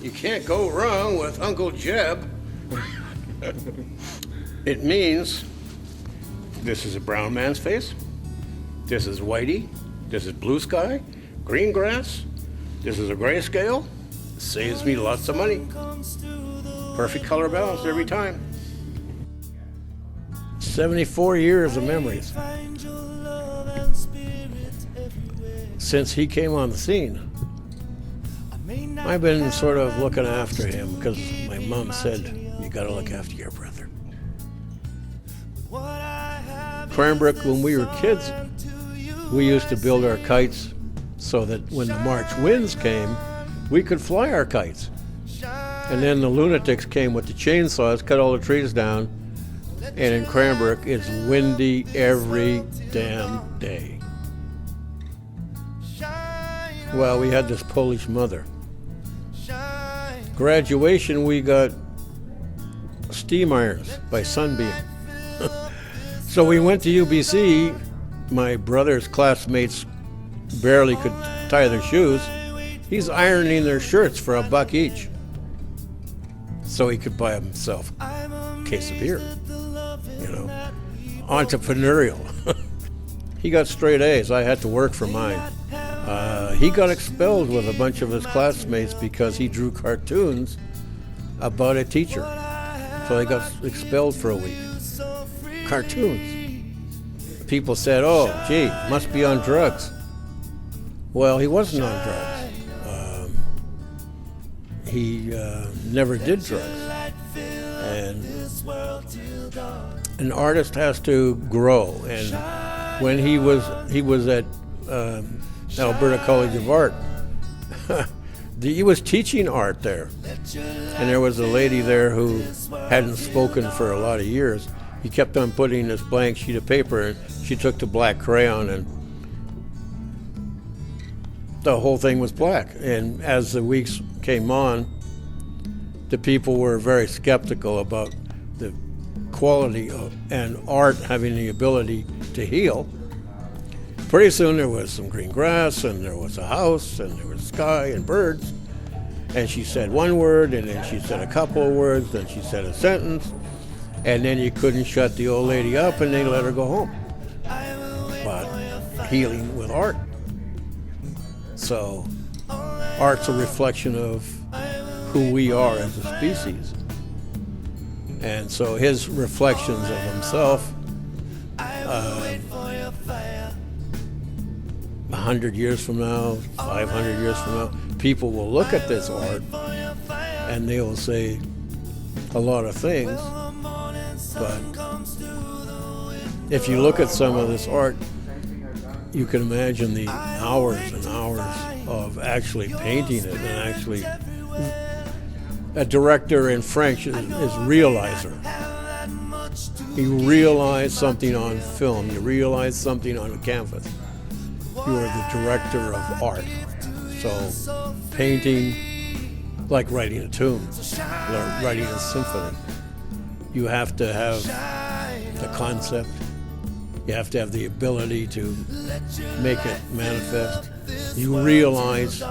You can't go wrong with Uncle Jeb. It means this is a brown man's face, this is whitey, this is blue sky, green grass, this is a grayscale. Saves me lots of money. Perfect color balance every time. 74 years of memories since he came on the scene. I've been sort of looking after him because my mom said, you gotta look after your brother. Cranbrook, when we were kids, we used to build our kites so that when the March winds came, we could fly our kites. And then the lunatics came with the chainsaws, cut all the trees down, and in Cranbrook, it's windy every damn day. Well, we had this Polish mother. Graduation, we got steam irons by Sunbeam. So we went to UBC. My brother's classmates barely could tie their shoes. He's ironing their shirts for $1 each, so he could buy himself a case of beer. You know, entrepreneurial. He got straight A's. I had to work for mine. He got expelled with a bunch of his classmates because he drew cartoons about a teacher. So they got expelled for a week. Cartoons. People said, oh, gee, must be on drugs. Well, he wasn't on drugs. He never did drugs. And an artist has to grow. And when he was at Alberta College of Art, he was teaching art there. And there was a lady there who hadn't spoken for a lot of years. He kept on putting this blank sheet of paper, and she took the black crayon, and the whole thing was black. And as the weeks came on, the people were very skeptical about the quality of and art having the ability to heal. Pretty soon there was some green grass, and there was a house, and there was sky and birds. And she said one word, and then she said a couple of words, then she said a sentence, and then you couldn't shut the old lady up, and they let her go home. But healing with art. So art's a reflection of who we are as a species. And so his reflections of himself, 100 years from now, 500 years from now, people will look at this art and they will say a lot of things. But if you look at some of this art, you can imagine the hours and hours of actually painting it, and actually a director in French is realizer. You realize something on film, you realize something on a canvas. You are the director of art. So painting, like writing a tune, or writing a symphony, you have to have the concept, you have to have the ability to make it manifest. You realize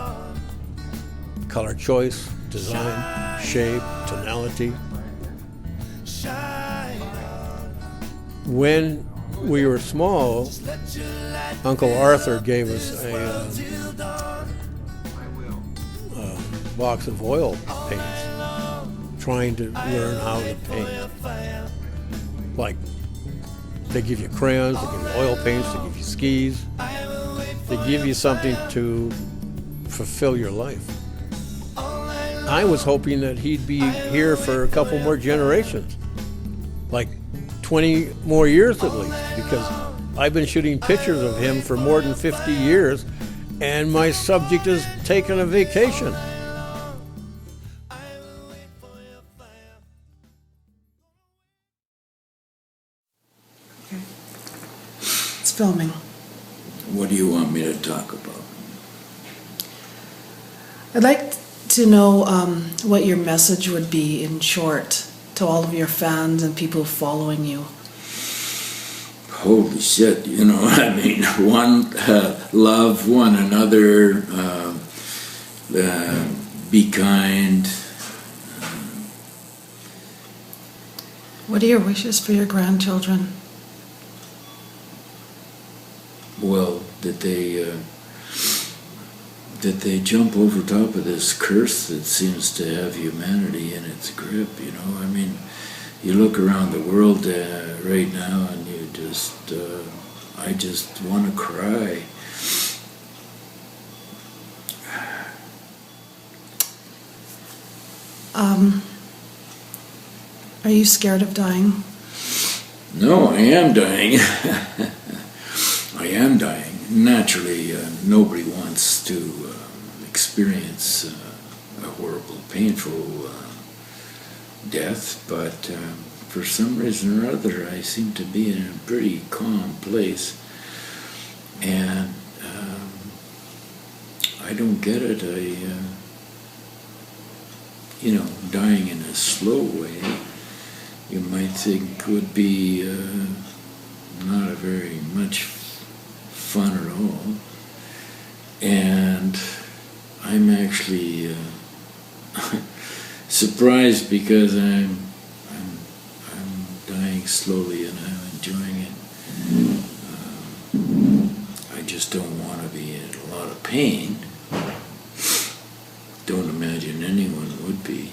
color choice, design, shape, tonality. When we were small, Uncle Arthur gave us a box of oil paints, trying to learn how to paint. Like, they give you crayons, they give you oil paints, they give you skis. They give you something to fulfill your life. I was hoping that he'd be here for a couple more generations, like 20 more years at least, because I've been shooting pictures of him for more than 50 years, and my subject is taking a vacation. Okay. It's filming. What do you want me to talk about? I'd like to know what your message would be in short to all of your fans and people following you. Holy shit, you know, I mean, love one another, be kind. What are your wishes for your grandchildren? Well, that they jump over top of this curse that seems to have humanity in its grip, you know. I mean, you look around the world right now and you just, I just want to cry. Are you scared of dying? No, I am dying. I am dying. Naturally, nobody wants to experience a horrible, painful death, but for some reason or other, I seem to be in a pretty calm place, and I don't get it. You know, dying in a slow way, you might think would be not a very much fun at all. And I'm actually surprised because I'm dying slowly and I'm enjoying it. I just don't want to be in a lot of pain. Don't imagine anyone would be.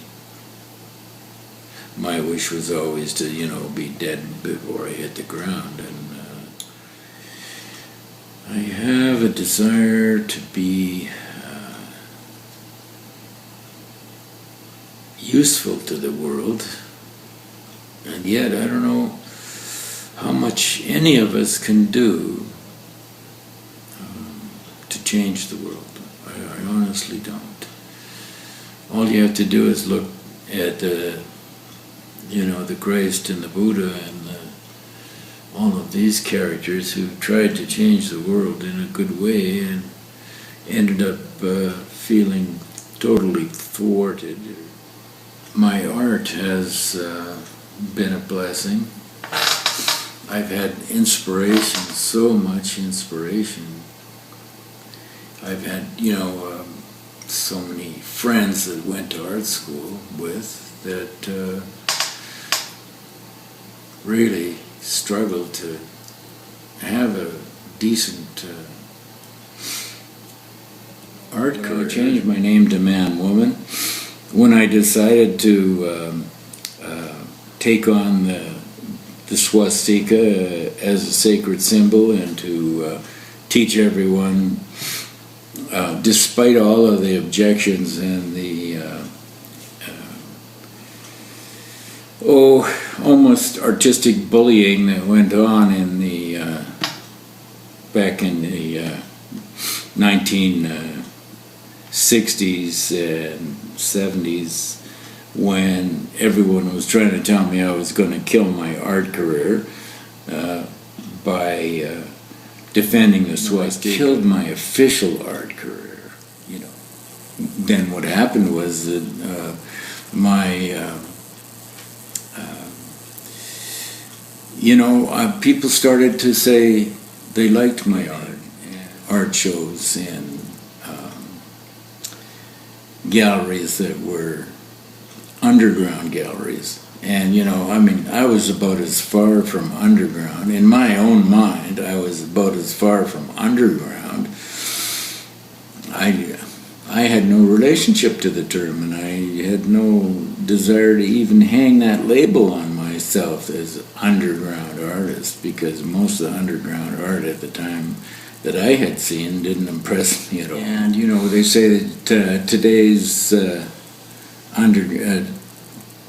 My wish was always to, you know, be dead before I hit the ground, and I have a desire to be useful to the world, and yet I don't know how much any of us can do to change the world. I honestly don't. All you have to do is look at the Christ and the Buddha and all of these characters who tried to change the world in a good way and ended up feeling totally thwarted. My art has been a blessing. I've had inspiration, so much inspiration. I've had, so many friends that went to art school with that really struggled to have a decent art career. I changed my name to Manwoman when I decided to take on the swastika as a sacred symbol and to teach everyone, despite all of the objections and the almost artistic bullying that went on in the back in the 1960s and 70s, when everyone was trying to tell me I was going to kill my art career by defending the swastika. I killed my official art career, you know. Then what happened was that people started to say they liked my art shows and galleries that were underground galleries. And, I was about as far from underground. In my own mind, I was about as far from underground. I had no relationship to the term, and I had no desire to even hang that label on myself as underground artist, because most of the underground art at the time that I had seen didn't impress me at all. And, they say that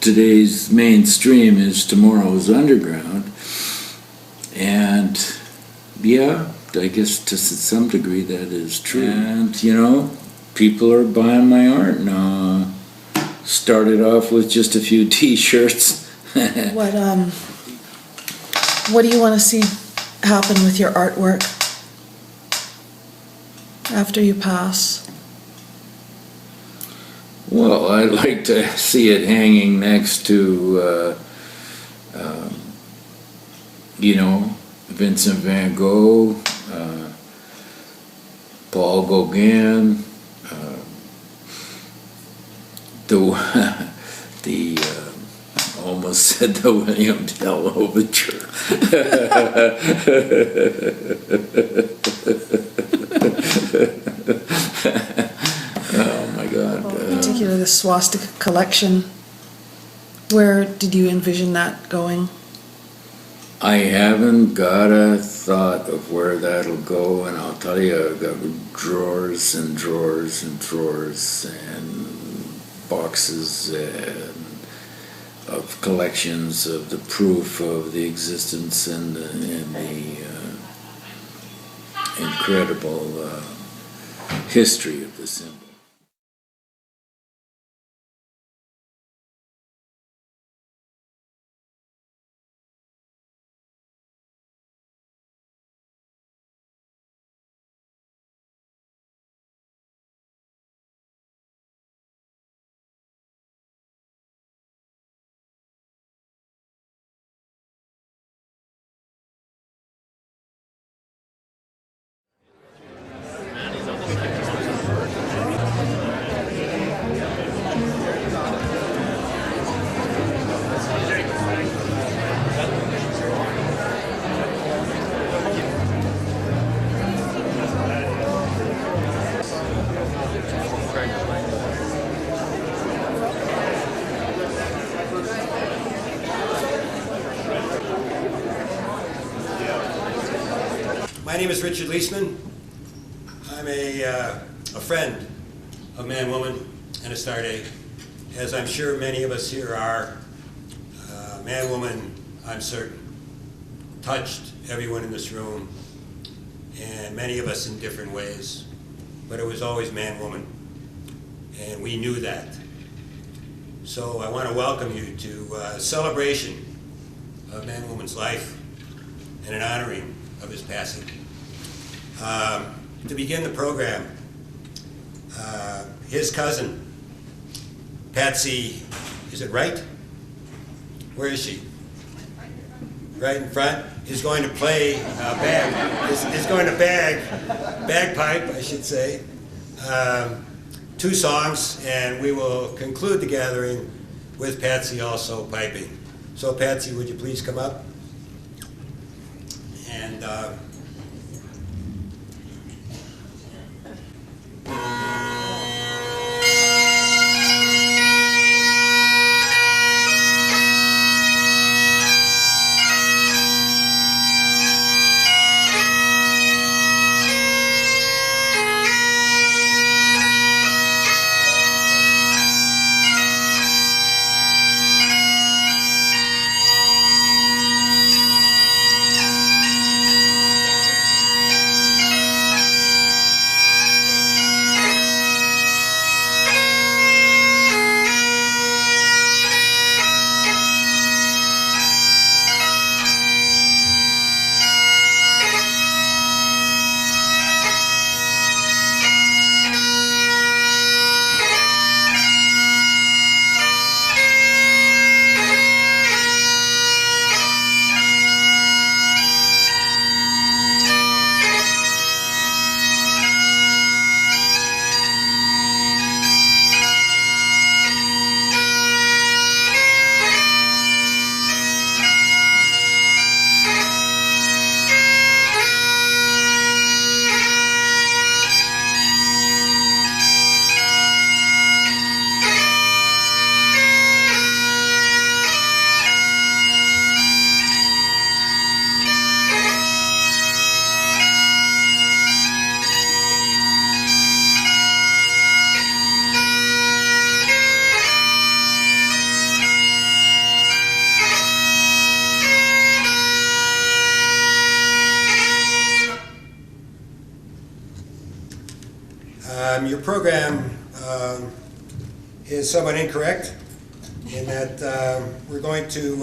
today's mainstream is tomorrow's underground, and yeah, I guess to some degree that is true. And people are buying my art now. Started off with just a few T-shirts. What do you want to see happen with your artwork after you pass? Well, I'd like to see it hanging next to, Vincent van Gogh, Paul Gauguin, the almost said the William Tell Overture. Oh my God. Particularly the swastika collection. Where did you envision that going? I haven't got a thought of where that'll go, and I'll tell you, I've got drawers and drawers and drawers and boxes of collections of the proof of the existence and the incredible history of the symbol. My name is Richard Leisman. I'm a friend of Manwoman and Astarte, as I'm sure many of us here are. Manwoman, I'm certain, touched everyone in this room, and many of us in different ways, but it was always Manwoman, and we knew that. So I want to welcome you to a celebration of Manwoman's life and an honoring of his passing. To begin the program, his cousin, Patsy, is it right? Where is she? Right in front, is going to play bagpipe, I should say, 2 songs, and we will conclude the gathering with Patsy also piping. So Patsy, would you please come up? And your program is somewhat incorrect in that we're going to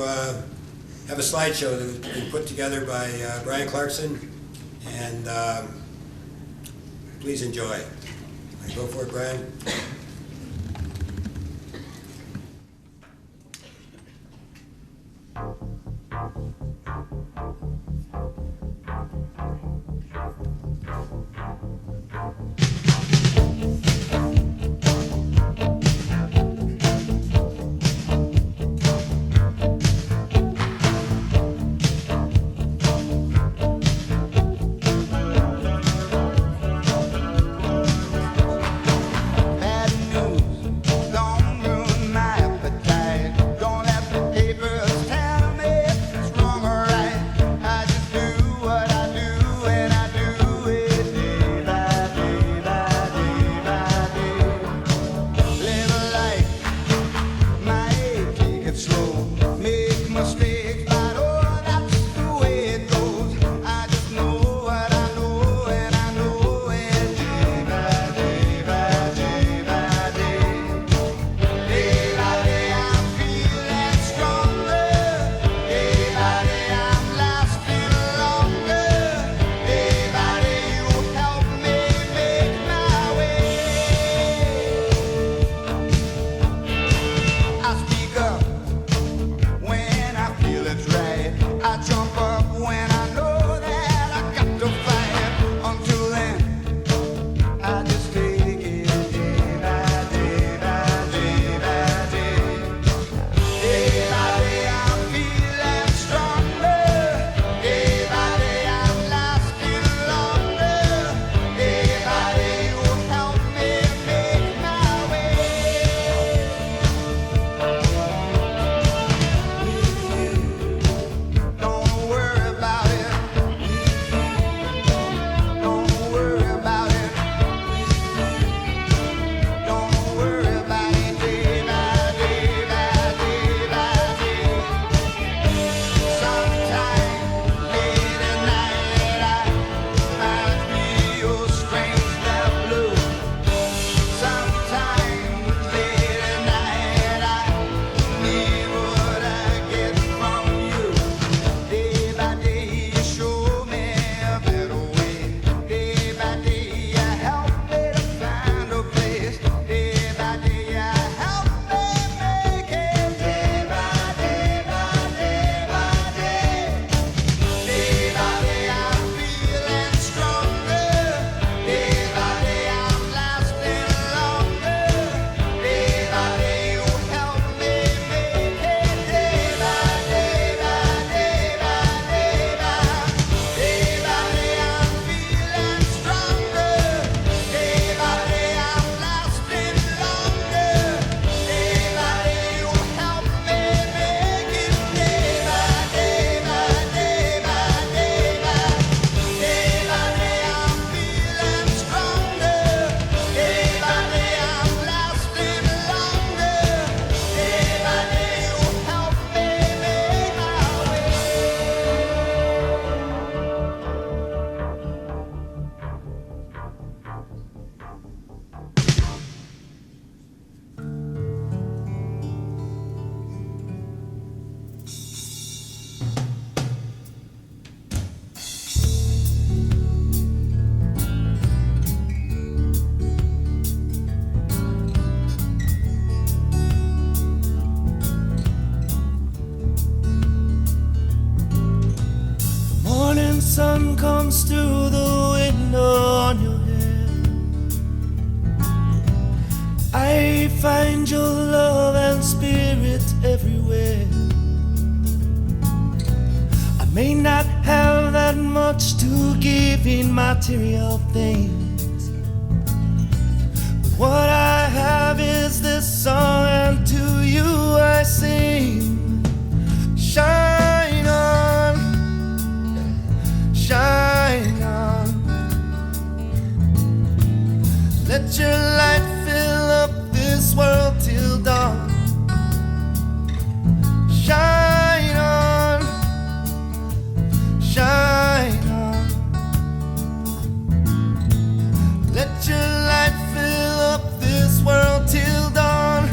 have a slideshow that's been put together by Brian Clarkson, and please enjoy. Go for it, Brian. on your head. I find your love and spirit everywhere. I may not have that much to give in material things, but what I have is this song, and to you I sing. Shine on, shine on. Let your light fill up this world till dawn. Shine on, shine on. Let your light fill up this world till dawn.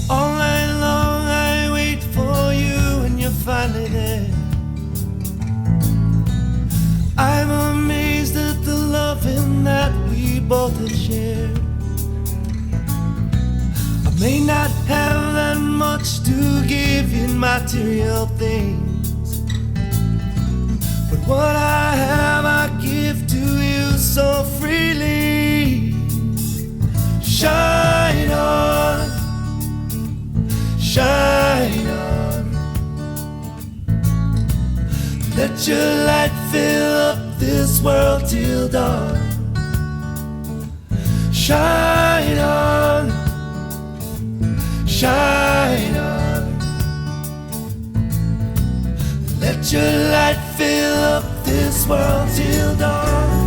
All night long I wait for you and you're finally there. I'm amazed at the loving that we both have shared. I may not have that much to give in material things, but what I have I give to you so freely. Shine on, shine on. Let your light fill up this world till dawn. Shine on, shine on. Let your light fill up this world till dawn.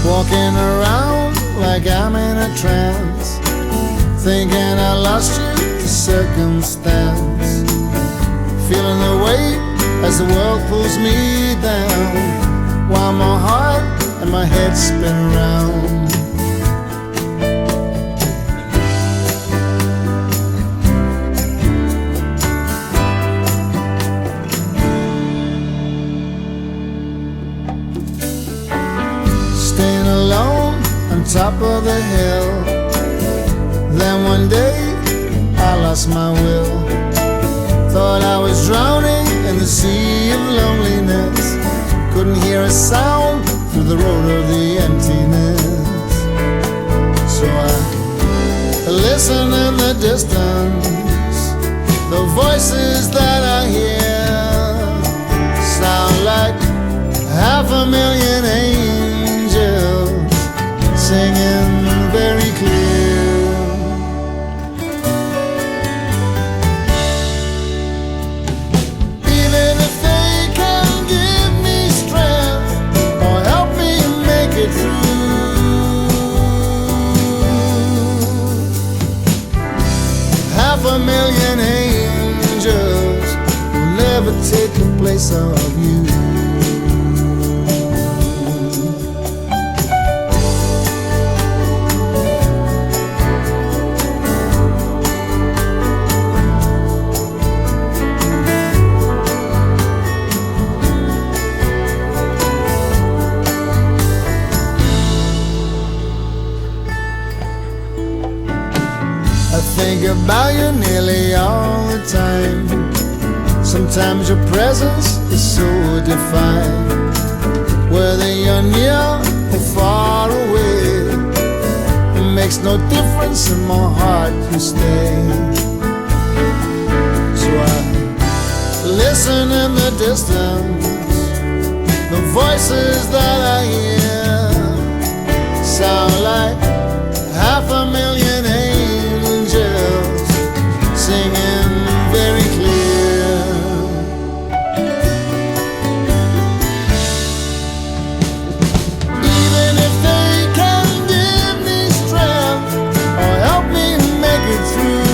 Walking around like I'm in a trance, thinking I lost you to circumstance, feeling the weight as the world pulls me down, while my heart and my head spin around. Staying alone on top of the hill, then one day I lost my will. Thought I was drowning in the sea of loneliness, couldn't hear a sound through the road of the emptiness. So I listen in the distance, the voices that I hear sound like 500,000 angels singing very clear. Even if they can give me strength or help me make it through, 500,000 angels will never take the place of you. I think about you nearly all the time. Sometimes your presence is so divine, whether you're near or far away, it makes no difference, in my heart you stay. So I listen in the distance, the voices that I hear sound like 500,000 angels singing very clear. Even if they can give me strength or help me make it through,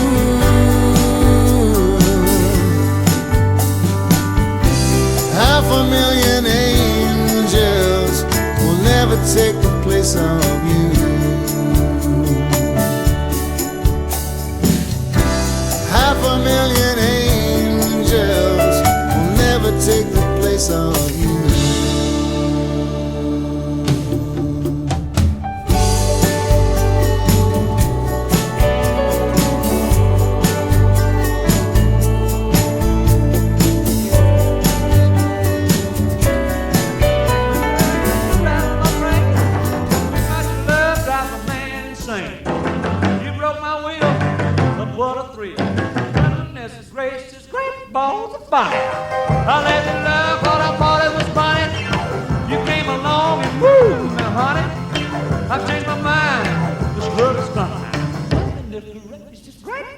500,000 angels will never take the place of you. 500,000 angels will never take the place of you.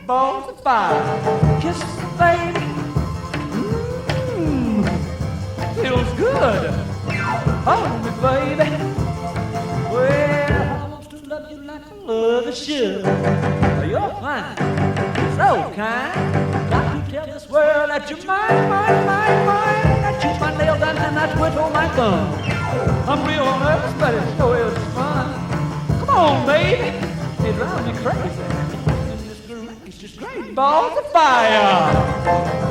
balls of fire. Kiss me, baby. Feels good. Hold me, baby. Well, I want to love you like I love you should. You're fine, so kind. Got to tell this world that you're mine, mine, mine, mine. I chew my nails and I twiddle my thumb. I'm real nervous, but it sure is fun. Come on, baby. It drives me crazy. It's just great balls of fire.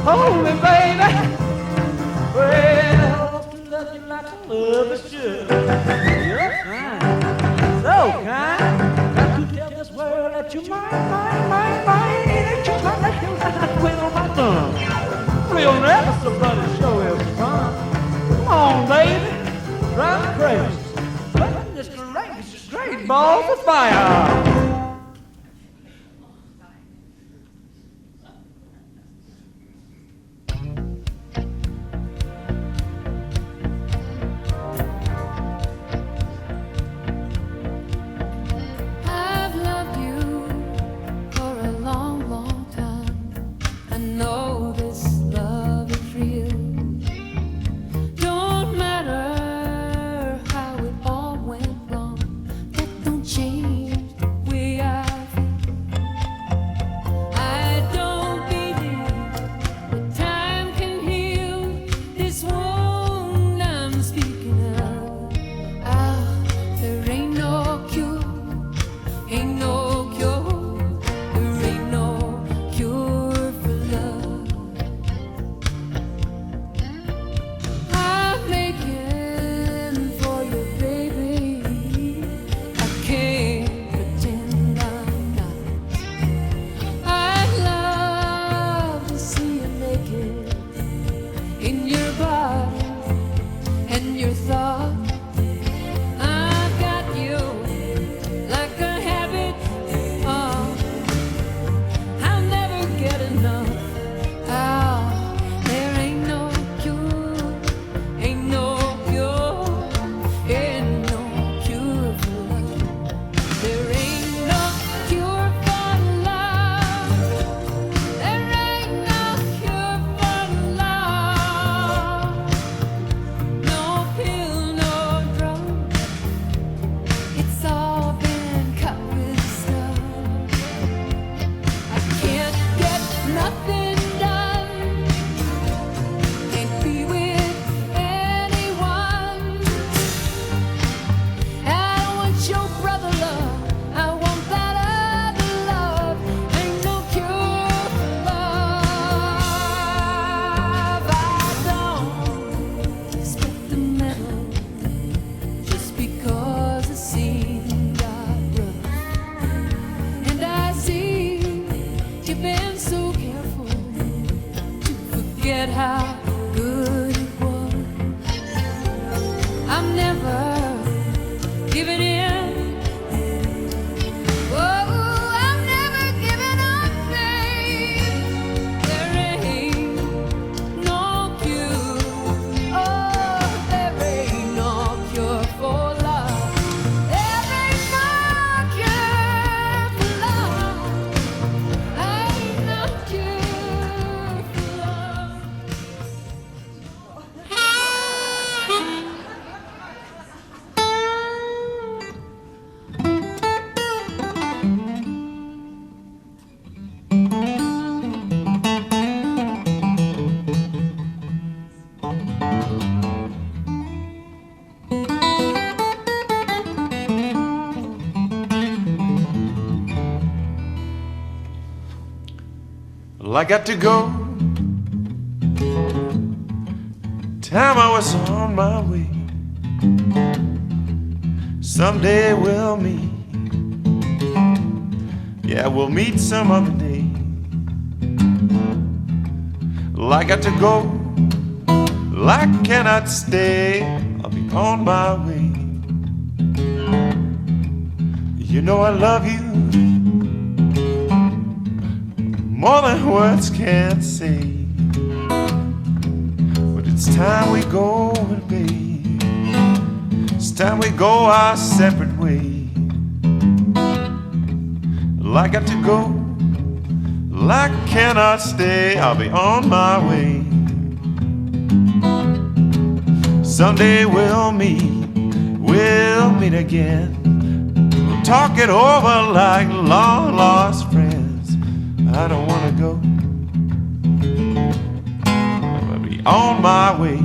Hold me, baby. Well, I want to love you like I love you should. You're fine, so kind. Got to tell this world that you're mine, mine, mine, mine. That you're mine, that you're mine. I quit on my thumb. Real nervous, but it sure is fun. Come on, baby. Drive me crazy. But this great, it's just great balls of fire. Well, I got to go. Time I was on my way. Someday we'll meet. Yeah, we'll meet some other day. Well, I got to go. Well, I cannot stay. I'll be on my way. You know I love you more than words can say. But it's time we go, babe. It's time we go our separate ways. Well, I got to go. Well, I cannot stay. I'll be on my way. Someday we'll meet again. We'll talk it over like long lost friends. I don't wanna go. I'll be on my way.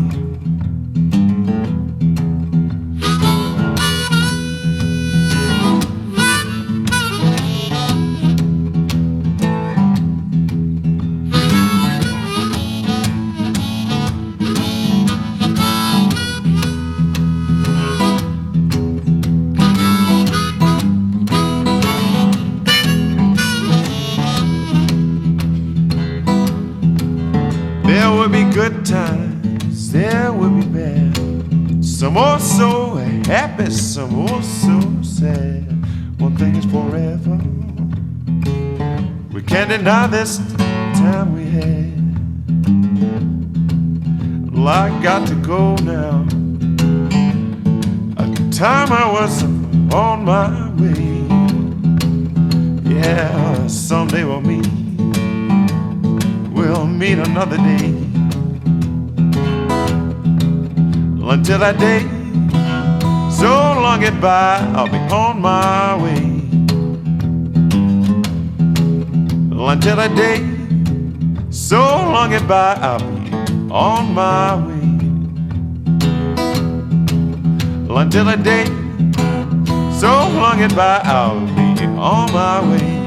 There will be good times, there will be bad. Some are so happy, some are so sad. One thing is forever, we can't deny this time we had. Well, I got to go now. A time I was on my way. Yeah, someday we'll meet another day. Well, until that day, so long goodbye, I'll be on my way. Well, until that day, so long goodbye, I'll be on my way. Well, until that day, so long goodbye, I'll be on my way.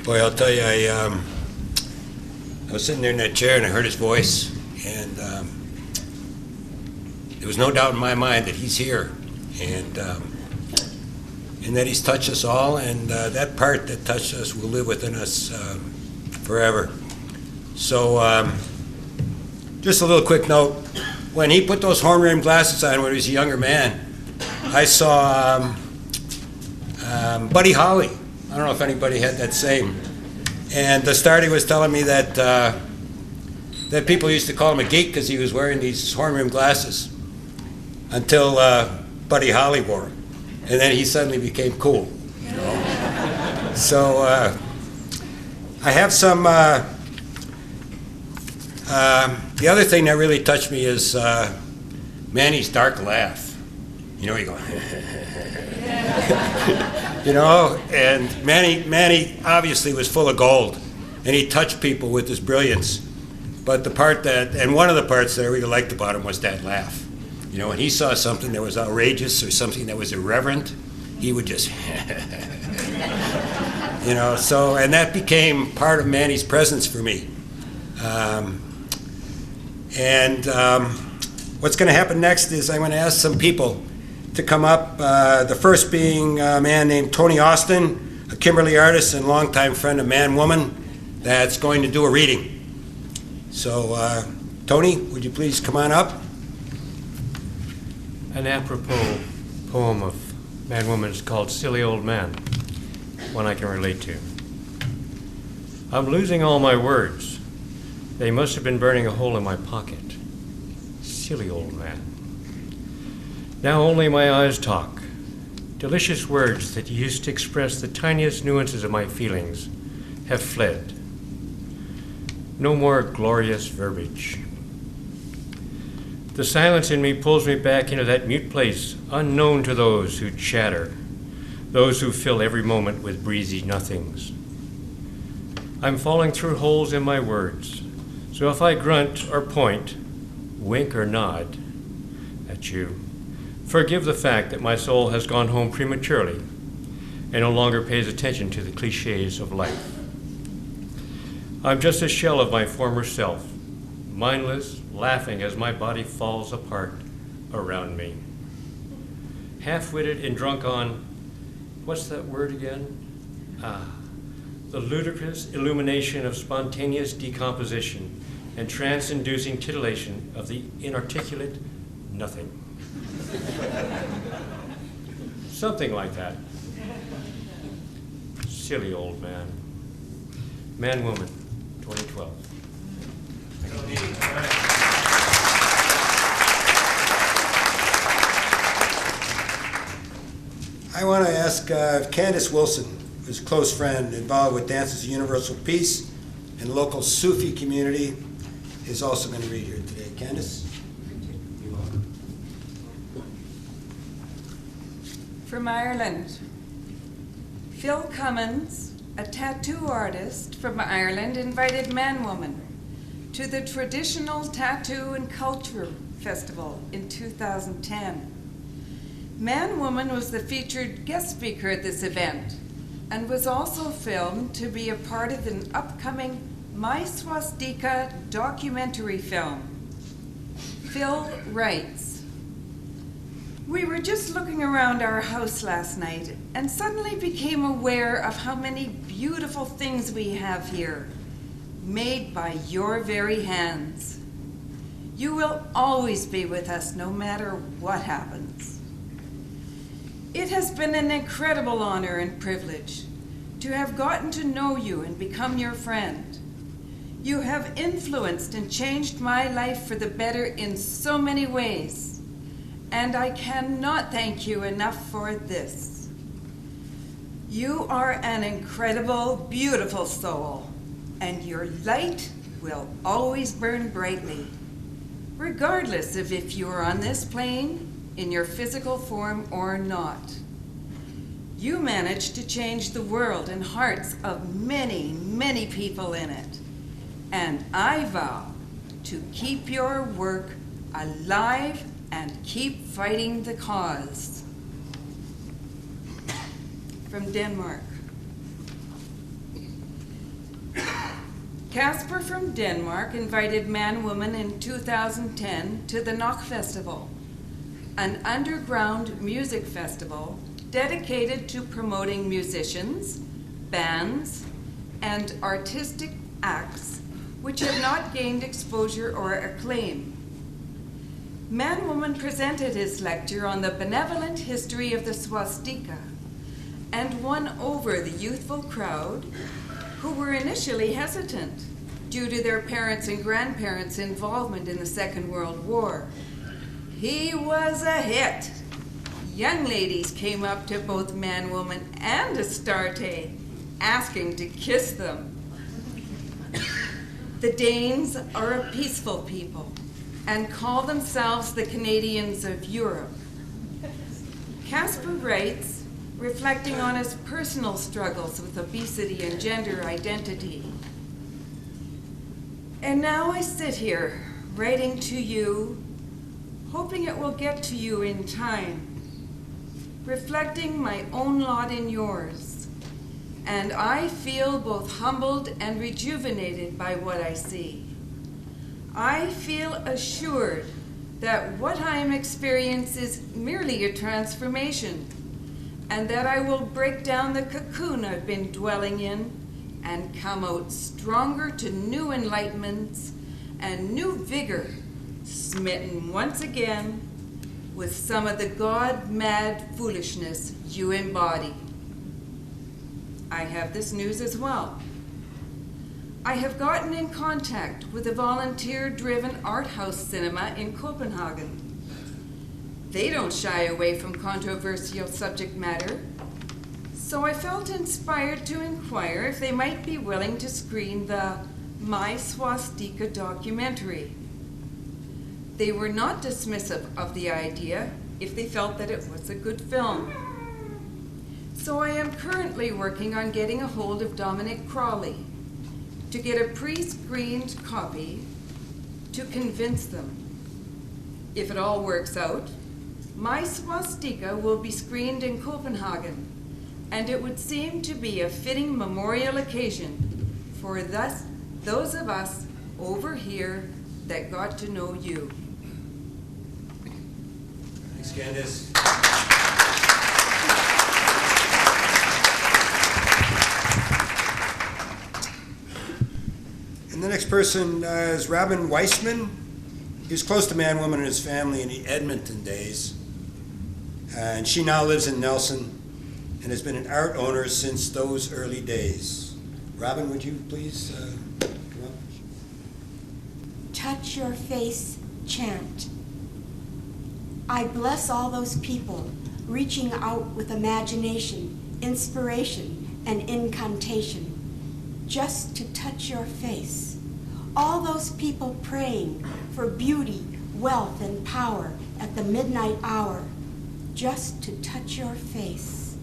Boy, I'll tell you, I was sitting there in that chair and I heard his voice, and there was no doubt in my mind that he's here, and that he's touched us all, and that part that touched us will live within us forever. So, just a little quick note. When he put those horn-rimmed glasses on when he was a younger man, I saw Buddy Holly. I don't know if anybody had that same. And the Stardy was telling me that that people used to call him a geek because he was wearing these horn-rimmed glasses until Buddy Holly wore them. And then he suddenly became cool. You know? So I have some... the other thing that really touched me is Manny's dark laugh. You know, you go... You know, and Manny obviously was full of gold, and he touched people with his brilliance. But the part that, and one of the parts that I really liked about him was that laugh. You know, when he saw something that was outrageous or something that was irreverent, he would just, you know, so, and that became part of Manny's presence for me. What's going to happen next is I'm going to ask some people to come up, the first being a man named Tony Austin, a Kimberly artist and longtime friend of Manwoman, that's going to do a reading. So, Tony, would you please come on up? An apropos poem of Manwoman is called Silly Old Man, one I can relate to. I'm losing all my words. They must have been burning a hole in my pocket. Silly old man. Now only my eyes talk. Delicious words that used to express the tiniest nuances of my feelings have fled. No more glorious verbiage. The silence in me pulls me back into that mute place unknown to those who chatter, those who fill every moment with breezy nothings. I'm falling through holes in my words, so if I grunt or point, wink or nod at you, forgive the fact that my soul has gone home prematurely, and no longer pays attention to the cliches of life. I'm just a shell of my former self, mindless, laughing as my body falls apart around me. Half-witted and drunk on, what's that word again? The ludicrous illumination of spontaneous decomposition and trance-inducing titillation of the inarticulate nothing. Something like that. Silly old man. Man-Woman, 2012. I want to ask Candace Wilson, who's a close friend involved with Dances of Universal Peace and local Sufi community, is also going to read here today. Candace? From Ireland. Phil Cummins, a tattoo artist from Ireland, invited Man-Woman to the Traditional Tattoo and Culture Festival in 2010. Man-Woman was the featured guest speaker at this event and was also filmed to be a part of an upcoming My Swastika documentary film. Phil writes, "We were just looking around our house last night and suddenly became aware of how many beautiful things we have here, made by your very hands. You will always be with us no matter what happens. It has been an incredible honor and privilege to have gotten to know you and become your friend. You have influenced and changed my life for the better in so many ways, and I cannot thank you enough for this. You are an incredible, beautiful soul, and your light will always burn brightly, regardless of if you are on this plane, in your physical form or not. You managed to change the world and hearts of many, many people in it, and I vow to keep your work alive and keep fighting the cause." From Denmark. Casper from Denmark invited Man-Woman in 2010 to the Knock Festival, an underground music festival dedicated to promoting musicians, bands, and artistic acts which have not gained exposure or acclaim. Man-Woman presented his lecture on the benevolent history of the swastika and won over the youthful crowd who were initially hesitant due to their parents' and grandparents' involvement in the Second World War. He was a hit. Young ladies came up to both Man-Woman and Astarte, asking to kiss them. The Danes are a peaceful people and call themselves the Canadians of Europe. Casper writes, reflecting on his personal struggles with obesity and gender identity. "And now I sit here, writing to you, hoping it will get to you in time, reflecting my own lot in yours, and I feel both humbled and rejuvenated by what I see. I feel assured that what I am experiencing is merely a transformation, and that I will break down the cocoon I've been dwelling in and come out stronger to new enlightenments and new vigor, smitten once again with some of the God-mad foolishness you embody." I have this news as well. I have gotten in contact with a volunteer-driven art house cinema in Copenhagen. They don't shy away from controversial subject matter, so I felt inspired to inquire if they might be willing to screen the My Swastika documentary. They were not dismissive of the idea if they felt that it was a good film. So I am currently working on getting a hold of Dominic Crawley to get a pre-screened copy to convince them. If it all works out, My Swastika will be screened in Copenhagen and it would seem to be a fitting memorial occasion for those of us over here that got to know you. Thanks, Candace. And the next person is Robin Weissman. He was close to Manwoman and his family in the Edmonton days. And she now lives in Nelson and has been an art owner since those early days. Robin, would you please come up? Touch your face chant. I bless all those people reaching out with imagination, inspiration, and incantation just to touch your face. All those people praying for beauty, wealth, and power at the midnight hour just to touch your face.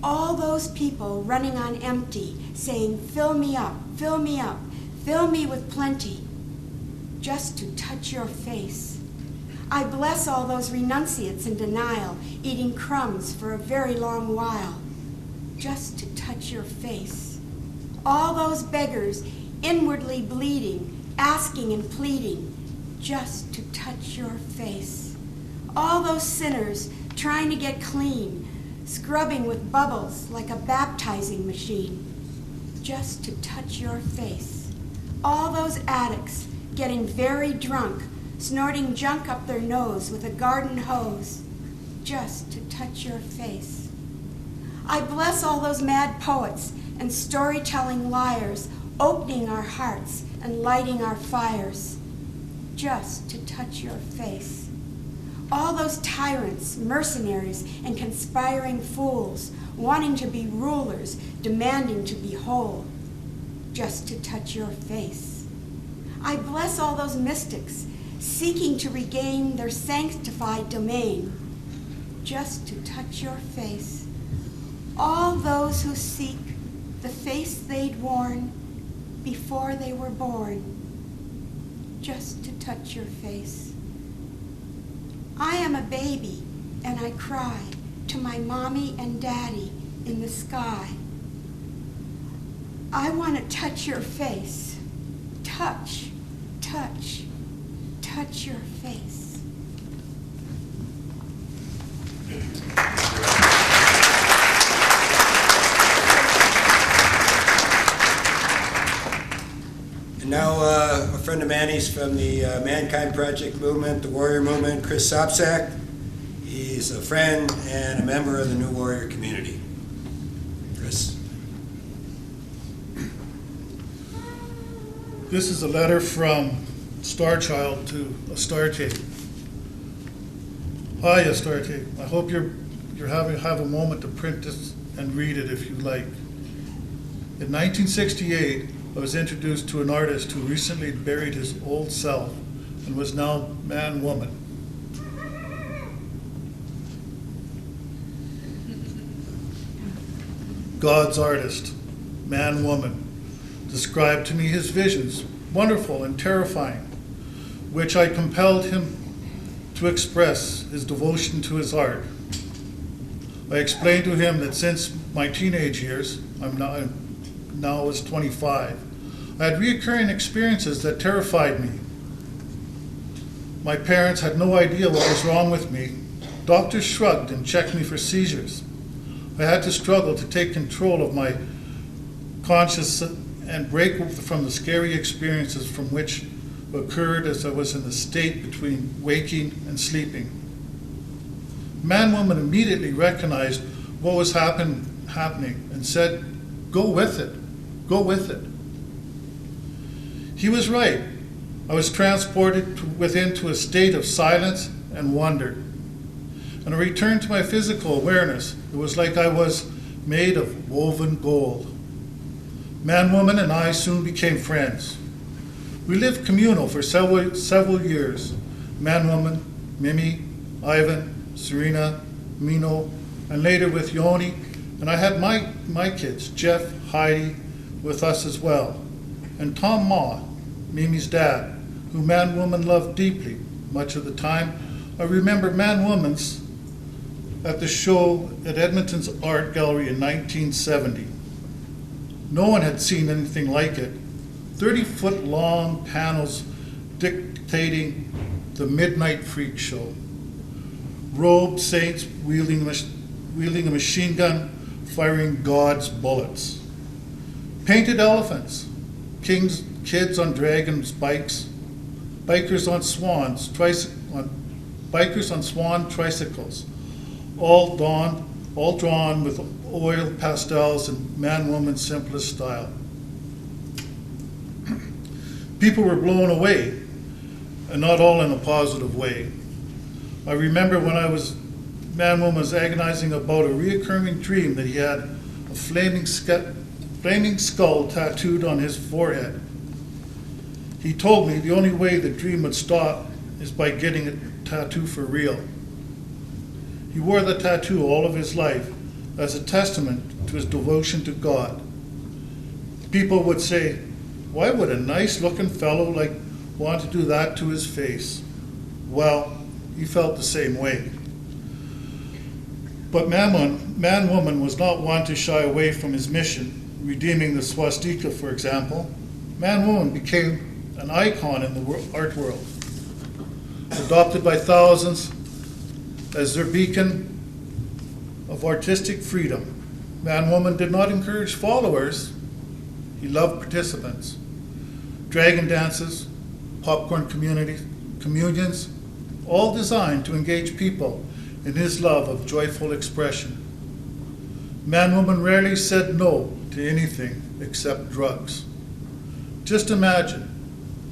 All those people running on empty saying, fill me up, fill me up, fill me with plenty just to touch your face. I bless all those renunciates in denial, eating crumbs for a very long while, just to touch your face. All those beggars inwardly bleeding, asking and pleading, just to touch your face. All those sinners trying to get clean, scrubbing with bubbles like a baptizing machine, just to touch your face. All those addicts getting very drunk, snorting junk up their nose with a garden hose, just to touch your face. I bless all those mad poets and storytelling liars, opening our hearts and lighting our fires, just to touch your face. All those tyrants, mercenaries, and conspiring fools, wanting to be rulers, demanding to be whole, just to touch your face. I bless all those mystics, seeking to regain their sanctified domain, just to touch your face. All those who seek the face they'd worn before they were born, just to touch your face. I am a baby and I cry to my mommy and daddy in the sky. I want to touch your face. Touch, touch, touch your face. And now a friend of Manny's from the Mankind Project movement, the Warrior Movement, Chris Sopsak. He's a friend and a member of the New Warrior community. Chris. This is a letter from Starchild to Astarte. Hi, Astarte. I hope you're have a moment to print this and read it if you like. In 1968, I was introduced to an artist who recently buried his old self and was now man-woman. God's artist, man-woman, described to me his visions, wonderful and terrifying, which I compelled him to express his devotion to his art. I explained to him that since my teenage years, now was 25, I had recurring experiences that terrified me. My parents had no idea what was wrong with me. Doctors shrugged and checked me for seizures. I had to struggle to take control of my conscience and break from the scary experiences from which occurred as I was in the state between waking and sleeping. Man-woman immediately recognized what was happening and said, "Go with it, go with it." He was right. I was transported within to a state of silence and wonder. And I returned to my physical awareness. It was like I was made of woven gold. Man-woman and I soon became friends. We lived communal for several years. Man-woman, Mimi, Ivan, Serena, Mino, and later with Yoni. And I had my kids, Jeff, Heidi, with us as well. And Tom Ma, Mimi's dad, who Man-woman loved deeply. Much of the time, I remember Man-woman's at the show at Edmonton's Art Gallery in 1970. No one had seen anything like it. 30-foot long panels dictating the Midnight Freak Show. Robed saints wielding a machine gun, firing God's bullets. Painted elephants, kids on dragons' bikes, bikers on swan tricycles, all drawn with oil pastels and man-woman simplest style. People were blown away, and not all in a positive way. I remember when Man-Woman was agonizing about a reoccurring dream that he had a flaming skull tattooed on his forehead. He told me the only way the dream would stop is by getting a tattoo for real. He wore the tattoo all of his life as a testament to his devotion to God. People would say, "Why would a nice-looking fellow want to do that to his face?" Well, he felt the same way. But Man-Woman was not one to shy away from his mission, redeeming the swastika, for example. Man-Woman became an icon in the art world, adopted by thousands as their beacon of artistic freedom. Man-Woman did not encourage followers, he loved participants. Dragon dances, popcorn communions, all designed to engage people in his love of joyful expression. Man-Woman rarely said no to anything except drugs. Just imagine,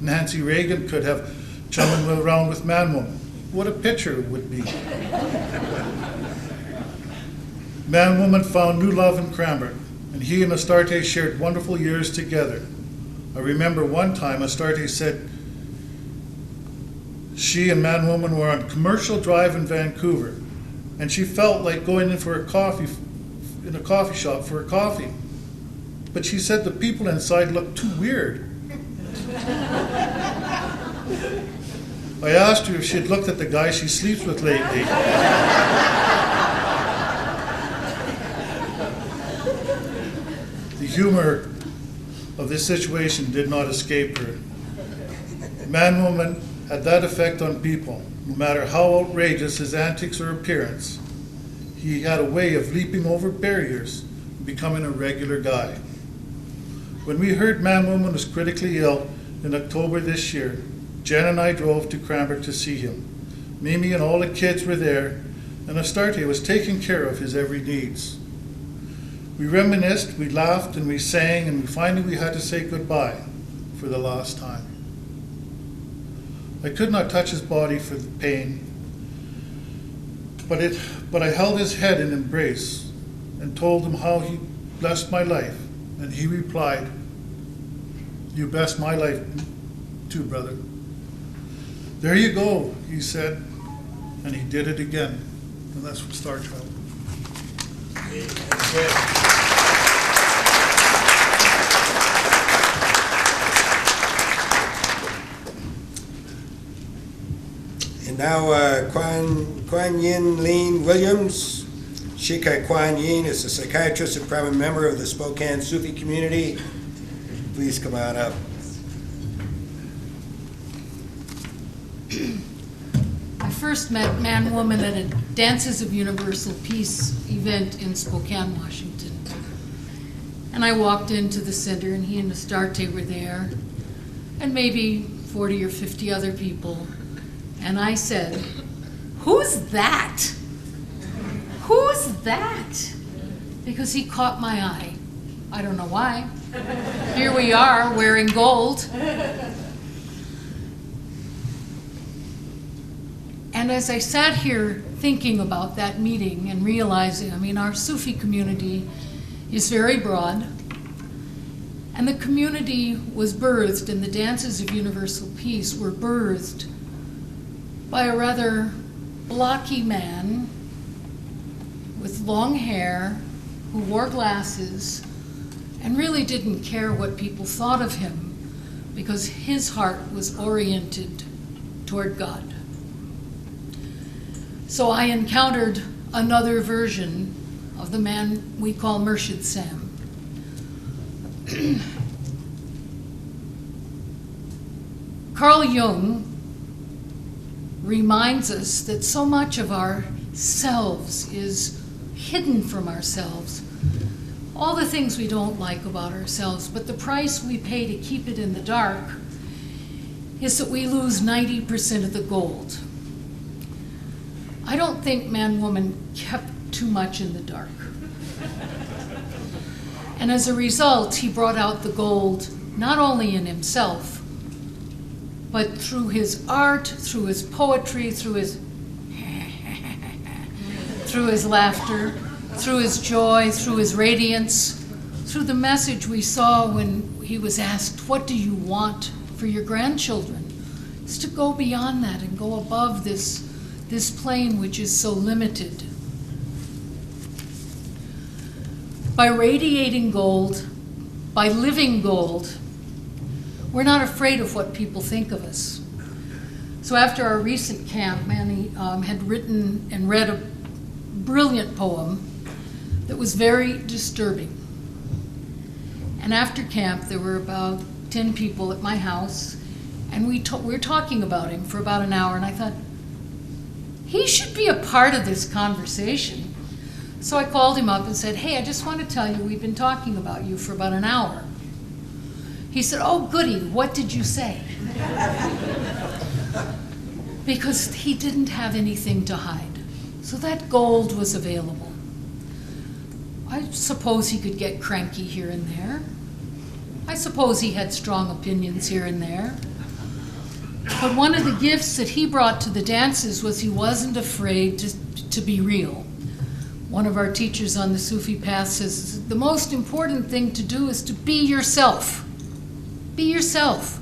Nancy Reagan could have chummed around with Man-Woman. What a picture it would be. Man-Woman found new love in Cranbrook, and he and Astarte shared wonderful years together. I remember one time Astarte said she and Man-Woman were on Commercial Drive in Vancouver, and she felt like going in a coffee shop for a coffee. But she said the people inside looked too weird. I asked her if she'd looked at the guy she sleeps with lately. The humor of this situation did not escape her. Man-Woman had that effect on people. No matter how outrageous his antics or appearance, he had a way of leaping over barriers and becoming a regular guy. When we heard Man-Woman was critically ill in October this year, Jen and I drove to Cranbrook to see him. Mimi and all the kids were there, and Astarte was taking care of his every needs. We reminisced, we laughed, and we sang, and finally we had to say goodbye for the last time. I could not touch his body for the pain, but I held his head in embrace and told him how he blessed my life, and he replied, "You blessed my life too, brother." "There you go," he said, and he did it again. And that's from Star Child. And now Kuan Yin Lean Williams. Shika Kuan Yin is a psychiatrist and prominent member of the Spokane Sufi community. Please come on up. I first met Man-Woman at a Dances of Universal Peace event in Spokane, Washington. And I walked into the center, and he and Astarte were there, and maybe 40 or 50 other people. And I said, "Who's that? Who's that?" Because he caught my eye. I don't know why. Here we are, wearing gold. And as I sat here thinking about that meeting and realizing, our Sufi community is very broad, and the community was birthed, and the Dances of Universal Peace were birthed by a rather blocky man with long hair who wore glasses and really didn't care what people thought of him because his heart was oriented toward God. So I encountered another version of the man we call Murshid Sam. Carl Jung reminds us that so much of ourselves is hidden from ourselves. All the things we don't like about ourselves, but the price we pay to keep it in the dark is that we lose 90% of the gold. I don't think Man-Woman kept too much in the dark. And as a result, he brought out the gold not only in himself, but through his art, through his poetry, through his laughter, through his joy, through his radiance, through the message we saw when he was asked, "What do you want for your grandchildren?" It's to go beyond that and go above this plane which is so limited. By radiating gold, by living gold, we're not afraid of what people think of us. So after our recent camp, Manny had written and read a brilliant poem that was very disturbing. And after camp, there were about 10 people at my house, and we were talking about him for about an hour, and I thought, he should be a part of this conversation. So I called him up and said, "Hey, I just want to tell you, we've been talking about you for about an hour." He said, "Oh, goody, what did you say?" Because he didn't have anything to hide. So that gold was available. I suppose he could get cranky here and there. I suppose he had strong opinions here and there. But one of the gifts that he brought to the dances was he wasn't afraid to be real. One of our teachers on the Sufi path says, the most important thing to do is to be yourself. Be yourself.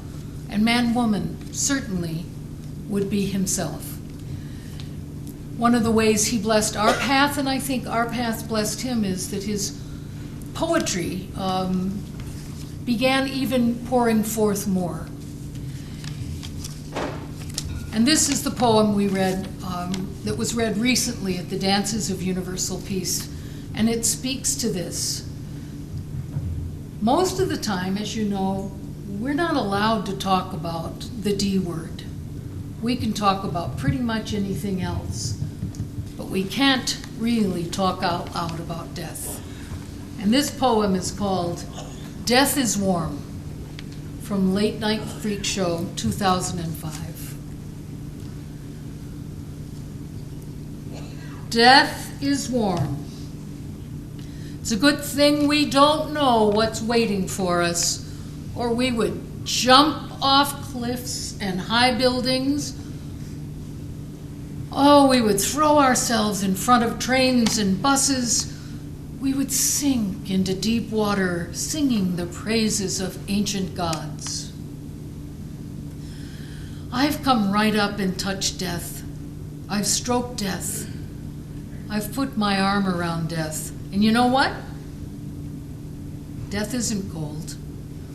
And Man-Woman certainly would be himself. One of the ways he blessed our path, and I think our path blessed him, is that his poetry began even pouring forth more. And this is the poem we read, that was read recently at the Dances of Universal Peace, and it speaks to this. Most of the time, as you know, we're not allowed to talk about the D word. We can talk about pretty much anything else, but we can't really talk out loud about death. And this poem is called "Death is Warm," from Late Night Freak Show 2005. Death is warm. It's a good thing we don't know what's waiting for us, or we would jump off cliffs and high buildings. Oh, we would throw ourselves in front of trains and buses. We would sink into deep water, singing the praises of ancient gods. I've come right up and touched death. I've stroked death. I've put my arm around death. And you know what? Death isn't cold,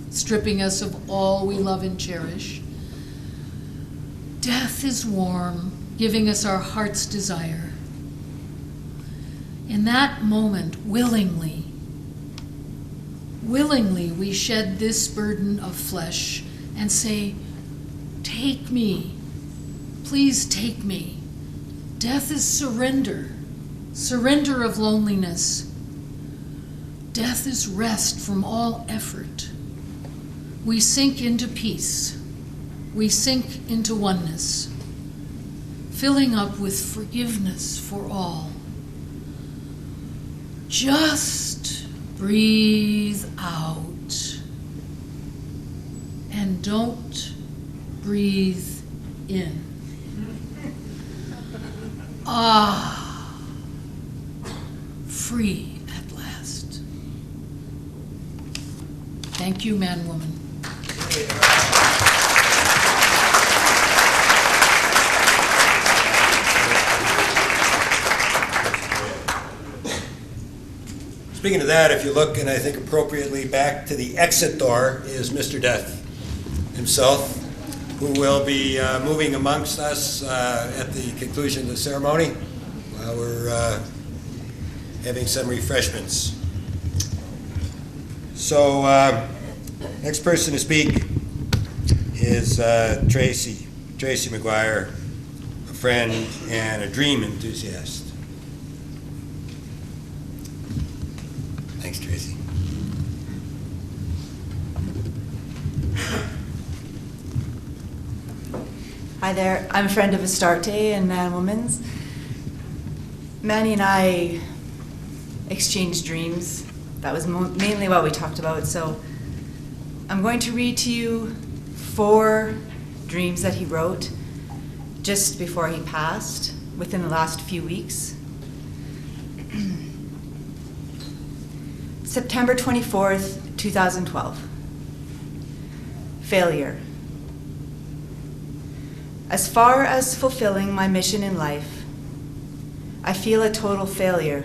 stripping us of all we love and cherish. Death is warm, giving us our heart's desire. In that moment, willingly, we shed this burden of flesh and say, "Take me, please take me." Death is surrender. Surrender of loneliness. Death is rest from all effort. We sink into peace. We sink into oneness, filling up with forgiveness for all. Just breathe out and don't breathe in. Free at last. Thank you, Man-Woman. Speaking of that, if you look, and I think appropriately, back to the exit door is Mr. Death himself, who will be moving amongst us at the conclusion of the ceremony. while we're having some refreshments. So, next person to speak is Tracy McGuire, a friend and a dream enthusiast. Thanks, Tracy. Hi there, I'm a friend of Astarte and Manwoman's. Manny and I exchanged dreams. That was mainly what we talked about. So I'm going to read to you 4 dreams that he wrote just before he passed, within the last few weeks. September 24th, 2012. Failure. As far as fulfilling my mission in life, I feel a total failure.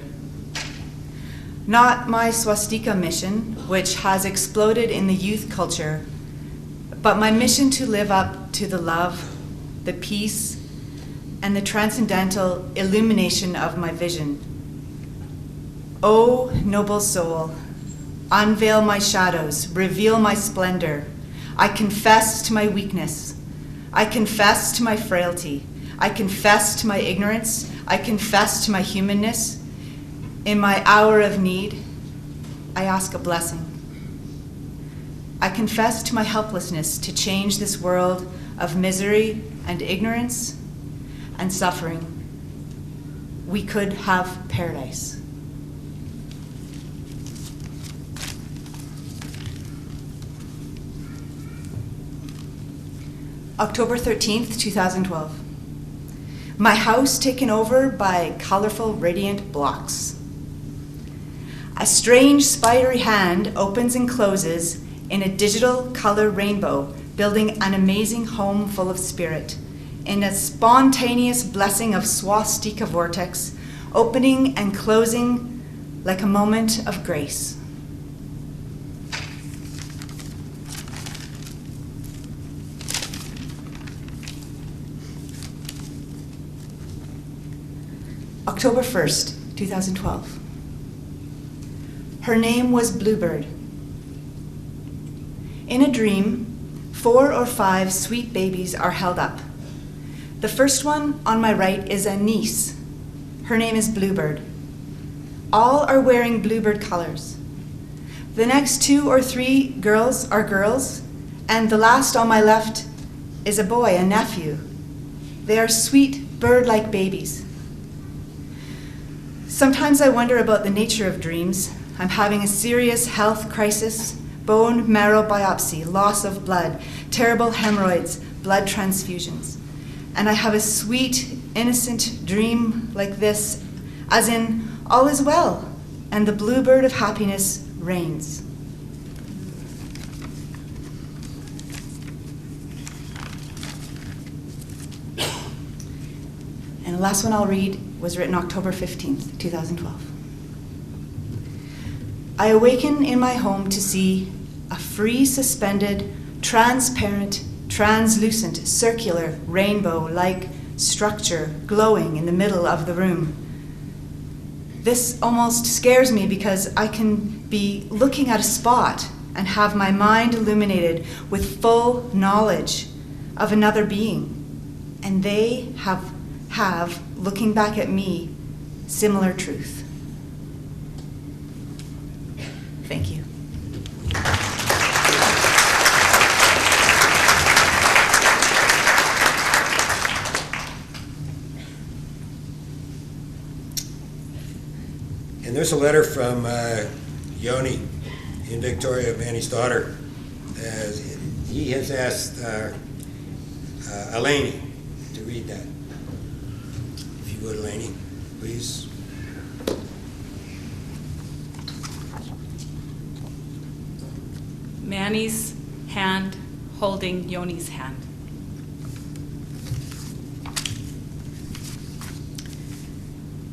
Not my swastika mission, which has exploded in the youth culture, but my mission to live up to the love, the peace, and the transcendental illumination of my vision. O noble soul, unveil my shadows, reveal my splendor. I confess to my weakness. I confess to my frailty. I confess to my ignorance. I confess to my humanness. In my hour of need, I ask a blessing. I confess to my helplessness to change this world of misery and ignorance and suffering. We could have paradise. October 13th, 2012. My house taken over by colorful, radiant blocks. A strange, spidery hand opens and closes in a digital color rainbow, building an amazing home full of spirit. In a spontaneous blessing of swastika vortex, opening and closing like a moment of grace. October 1st, 2012. Her name was Bluebird. In a dream, 4 or 5 sweet babies are held up. The first one on my right is a niece. Her name is Bluebird. All are wearing Bluebird colors. The next 2 or 3 girls are girls, and the last on my left is a boy, a nephew. They are sweet, bird-like babies. Sometimes I wonder about the nature of dreams. I'm having a serious health crisis, bone marrow biopsy, loss of blood, terrible hemorrhoids, blood transfusions. And I have a sweet, innocent dream like this, as in, all is well, and the bluebird of happiness reigns. And the last one I'll read was written October 15th, 2012. I awaken in my home to see a free, suspended, transparent, translucent, circular, rainbow-like structure glowing in the middle of the room. This almost scares me because I can be looking at a spot and have my mind illuminated with full knowledge of another being. And they have looking back at me, similar truth. Thank you. And there's a letter from Yoni in Victoria, Manny's daughter. He has asked Eleni to read that. If you would, Eleni, please. Manny's hand holding Yoni's hand.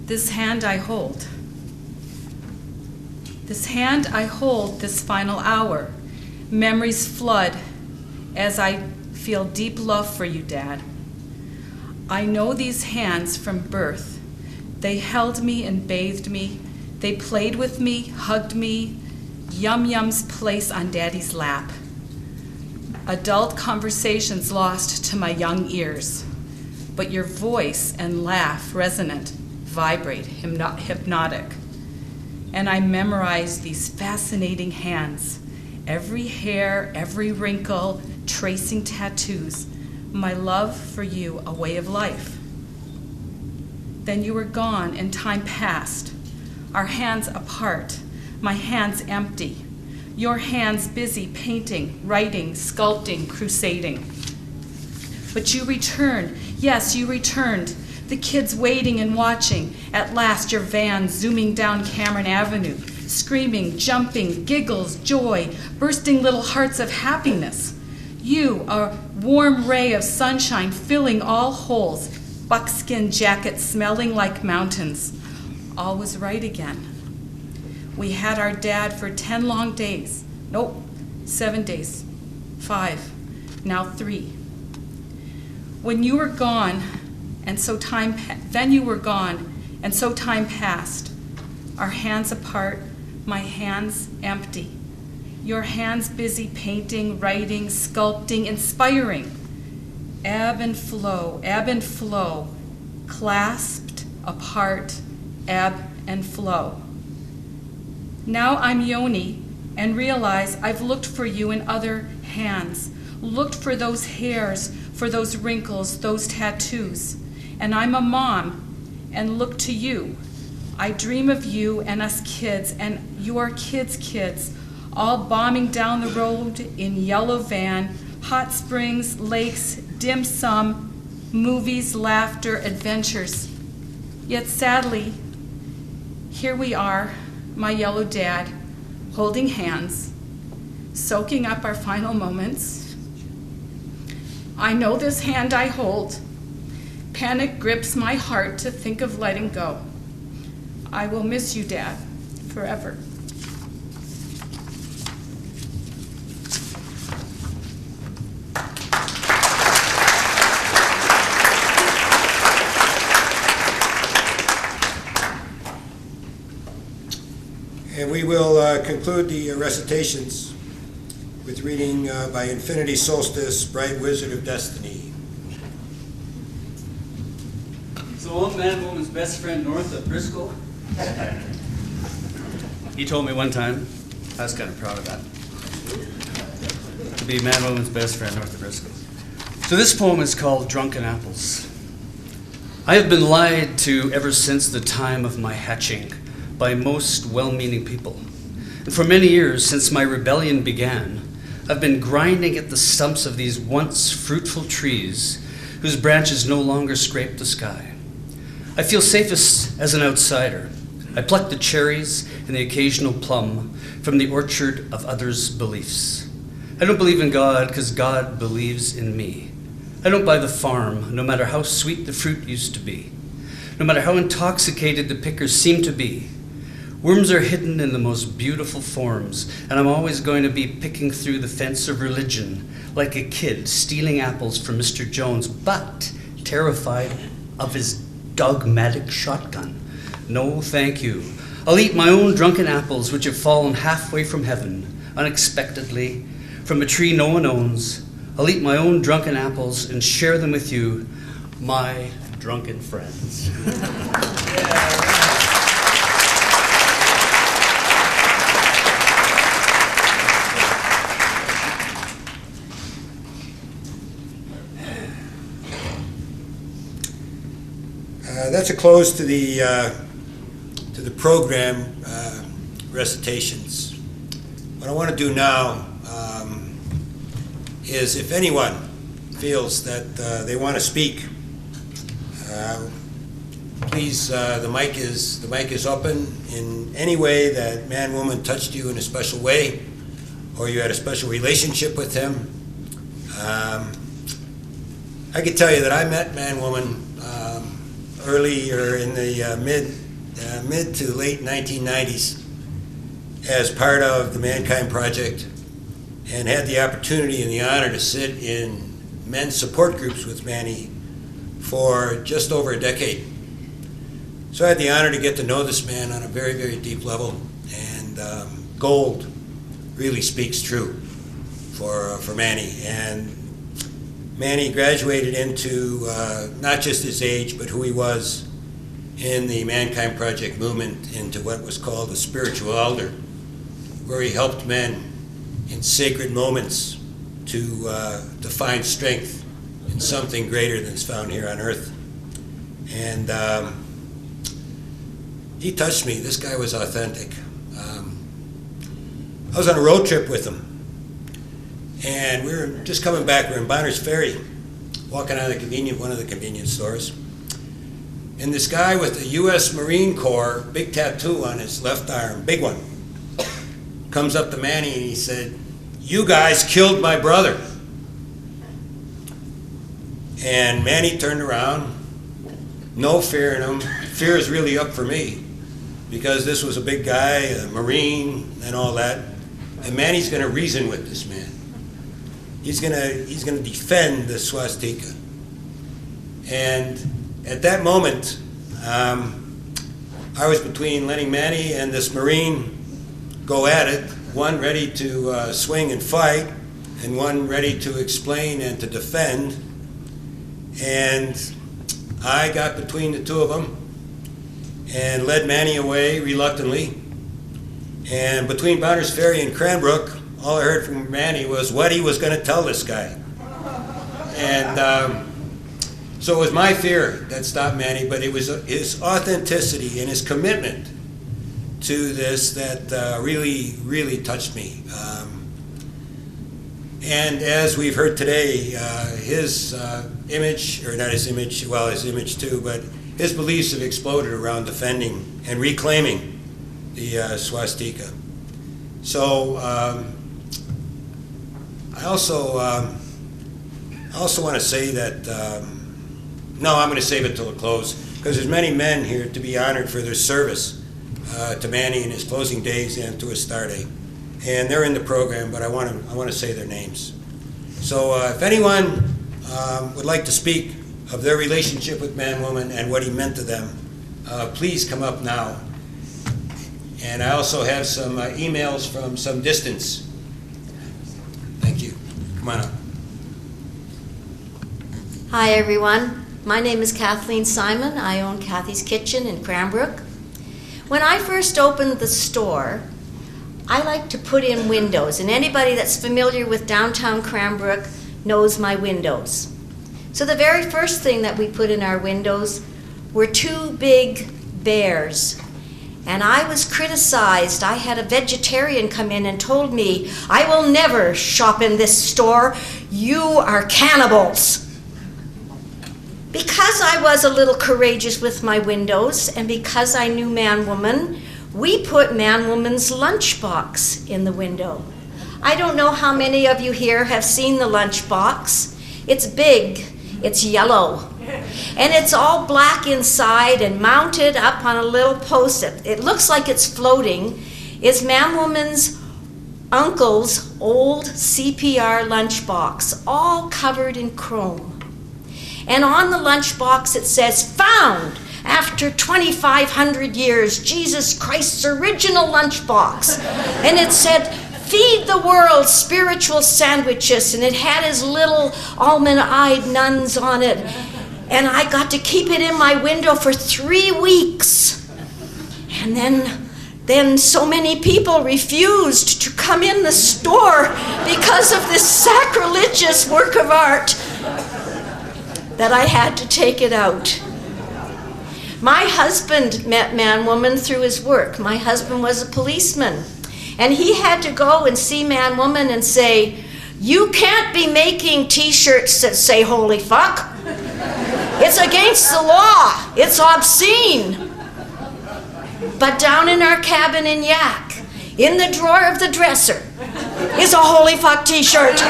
This hand I hold. This hand I hold this final hour. Memories flood as I feel deep love for you, Dad. I know these hands from birth, They held me and bathed me. They played with me, hugged me. Yum Yum's place on Daddy's lap. Adult conversations lost to my young ears. But your voice and laugh resonant, vibrate, hypnotic. And I memorized these fascinating hands. Every hair, every wrinkle, tracing tattoos. My love for you, a way of life. Then you were gone and time passed. Our hands apart, my hands empty. Your hands busy painting, writing, sculpting, crusading. But you returned, yes, you returned. The kids waiting and watching. At last your van zooming down Cameron Avenue. Screaming, jumping, giggles, joy, bursting little hearts of happiness. You, a warm ray of sunshine filling all holes. Buckskin jacket smelling like mountains. All was right again. We had our dad for 10 long days. Nope, 7 days. 5, now 3. When you were gone, and so time passed. Our hands apart, my hands empty. Your hands busy painting, writing, sculpting, inspiring. Ebb and flow, clasped, apart, ebb and flow. Now I'm Yoni and realize I've looked for you in other hands, looked for those hairs, for those wrinkles, those tattoos. And I'm a mom and look to you. I dream of you and us kids and your kids, all bombing down the road in yellow van, hot springs, lakes, dim sum, movies, laughter, adventures. Yet sadly, here we are, my yellow dad, holding hands, soaking up our final moments. I know this hand I hold. Panic grips my heart to think of letting go. I will miss you, Dad, forever. And we will conclude the recitations with reading by Infinity Solstice, Bright Wizard of Destiny. So old Manwoman's best friend north of Bristol, he told me one time, I was kind of proud of that, to be Manwoman's best friend north of Bristol. So this poem is called Drunken Apples. I have been lied to ever since the time of my hatching by most well-meaning people. And for many years, since my rebellion began, I've been grinding at the stumps of these once fruitful trees whose branches no longer scrape the sky. I feel safest as an outsider. I pluck the cherries and the occasional plum from the orchard of others' beliefs. I don't believe in God because God believes in me. I don't buy the farm, no matter how sweet the fruit used to be, no matter how intoxicated the pickers seem to be. Worms are hidden in the most beautiful forms, and I'm always going to be picking through the fence of religion like a kid stealing apples from Mr. Jones, but terrified of his dogmatic shotgun. No, thank you. I'll eat my own drunken apples, which have fallen halfway from heaven, unexpectedly, from a tree no one owns. I'll eat my own drunken apples and share them with you, my drunken friends. That's a close to the program recitations. What I want to do now is, if anyone feels that they want to speak, please. The mic is open. In any way that Manwoman touched you in a special way, or you had a special relationship with him. I could tell you that I met Manwoman earlier in the mid to late 1990s as part of the Mankind Project, and had the opportunity and the honor to sit in men's support groups with Manny for just over a decade. So I had the honor to get to know this man on a very, very deep level, and gold really speaks true for Manny. And Manny graduated into not just his age, but who he was in the Mankind Project movement into what was called a spiritual elder, where he helped men in sacred moments to find strength in something greater than is found here on earth. And he touched me. This guy was authentic. I was on a road trip with him, and we were just coming back. We were in Bonners Ferry, walking out of one of the convenience stores, and this guy with the U.S. Marine Corps big tattoo on his left arm, big one, comes up to Manny and he said, "You guys killed my brother." And Manny turned around, no fear in him. Fear is really up for me, because this was a big guy, a Marine and all that. And Manny's going to reason with this man. He's going to defend the swastika. And at that moment, I was between letting Manny and this Marine go at it, one ready to swing and fight, and one ready to explain and to defend. And I got between the two of them and led Manny away reluctantly. And between Bonners Ferry and Cranbrook, all I heard from Manny was what he was going to tell this guy. And so it was my fear that stopped Manny, but it was his authenticity and his commitment to this that really, really touched me. And as we've heard today, his image, or not his image, well, his image too, but his beliefs have exploded around defending and reclaiming the swastika. So I also want to say that, no, I'm going to save it till the close, because there's many men here to be honored for their service to Manny in his closing days and to his star day. And they're in the program, but I want to say their names. So if anyone would like to speak of their relationship with Manwoman and what he meant to them, please come up now. And I also have some emails from some distance. Thank you. Come on up. Hi, everyone. My name is Kathleen Simon. I own Kathy's Kitchen in Cranbrook. When I first opened the store, I like to put in windows, and anybody that's familiar with downtown Cranbrook knows my windows. So the very first thing that we put in our windows were two big bears. And I was criticized. I had a vegetarian come in and told me, "I will never shop in this store. You are cannibals." Because I was a little courageous with my windows, and because I knew Manwoman, we put Manwoman's lunchbox in the window. I don't know how many of you here have seen the lunchbox. It's big, it's yellow, and it's all black inside and mounted up on a little post. It looks like it's floating. It's Manwoman's uncle's old CPR lunchbox, all covered in chrome. And on the lunchbox it says, "Found after 2,500 years, Jesus Christ's original lunchbox." And it said, "Feed the world spiritual sandwiches," and it had his little almond-eyed nuns on it. And I got to keep it in my window for 3 weeks. And then so many people refused to come in the store because of this sacrilegious work of art that I had to take it out. My husband met Manwoman through his work. My husband was a policeman, and he had to go and see Manwoman and say, "You can't be making t-shirts that say holy fuck. It's against the law. It's obscene." But down in our cabin in Yak, in the drawer of the dresser, is a holy fuck t-shirt.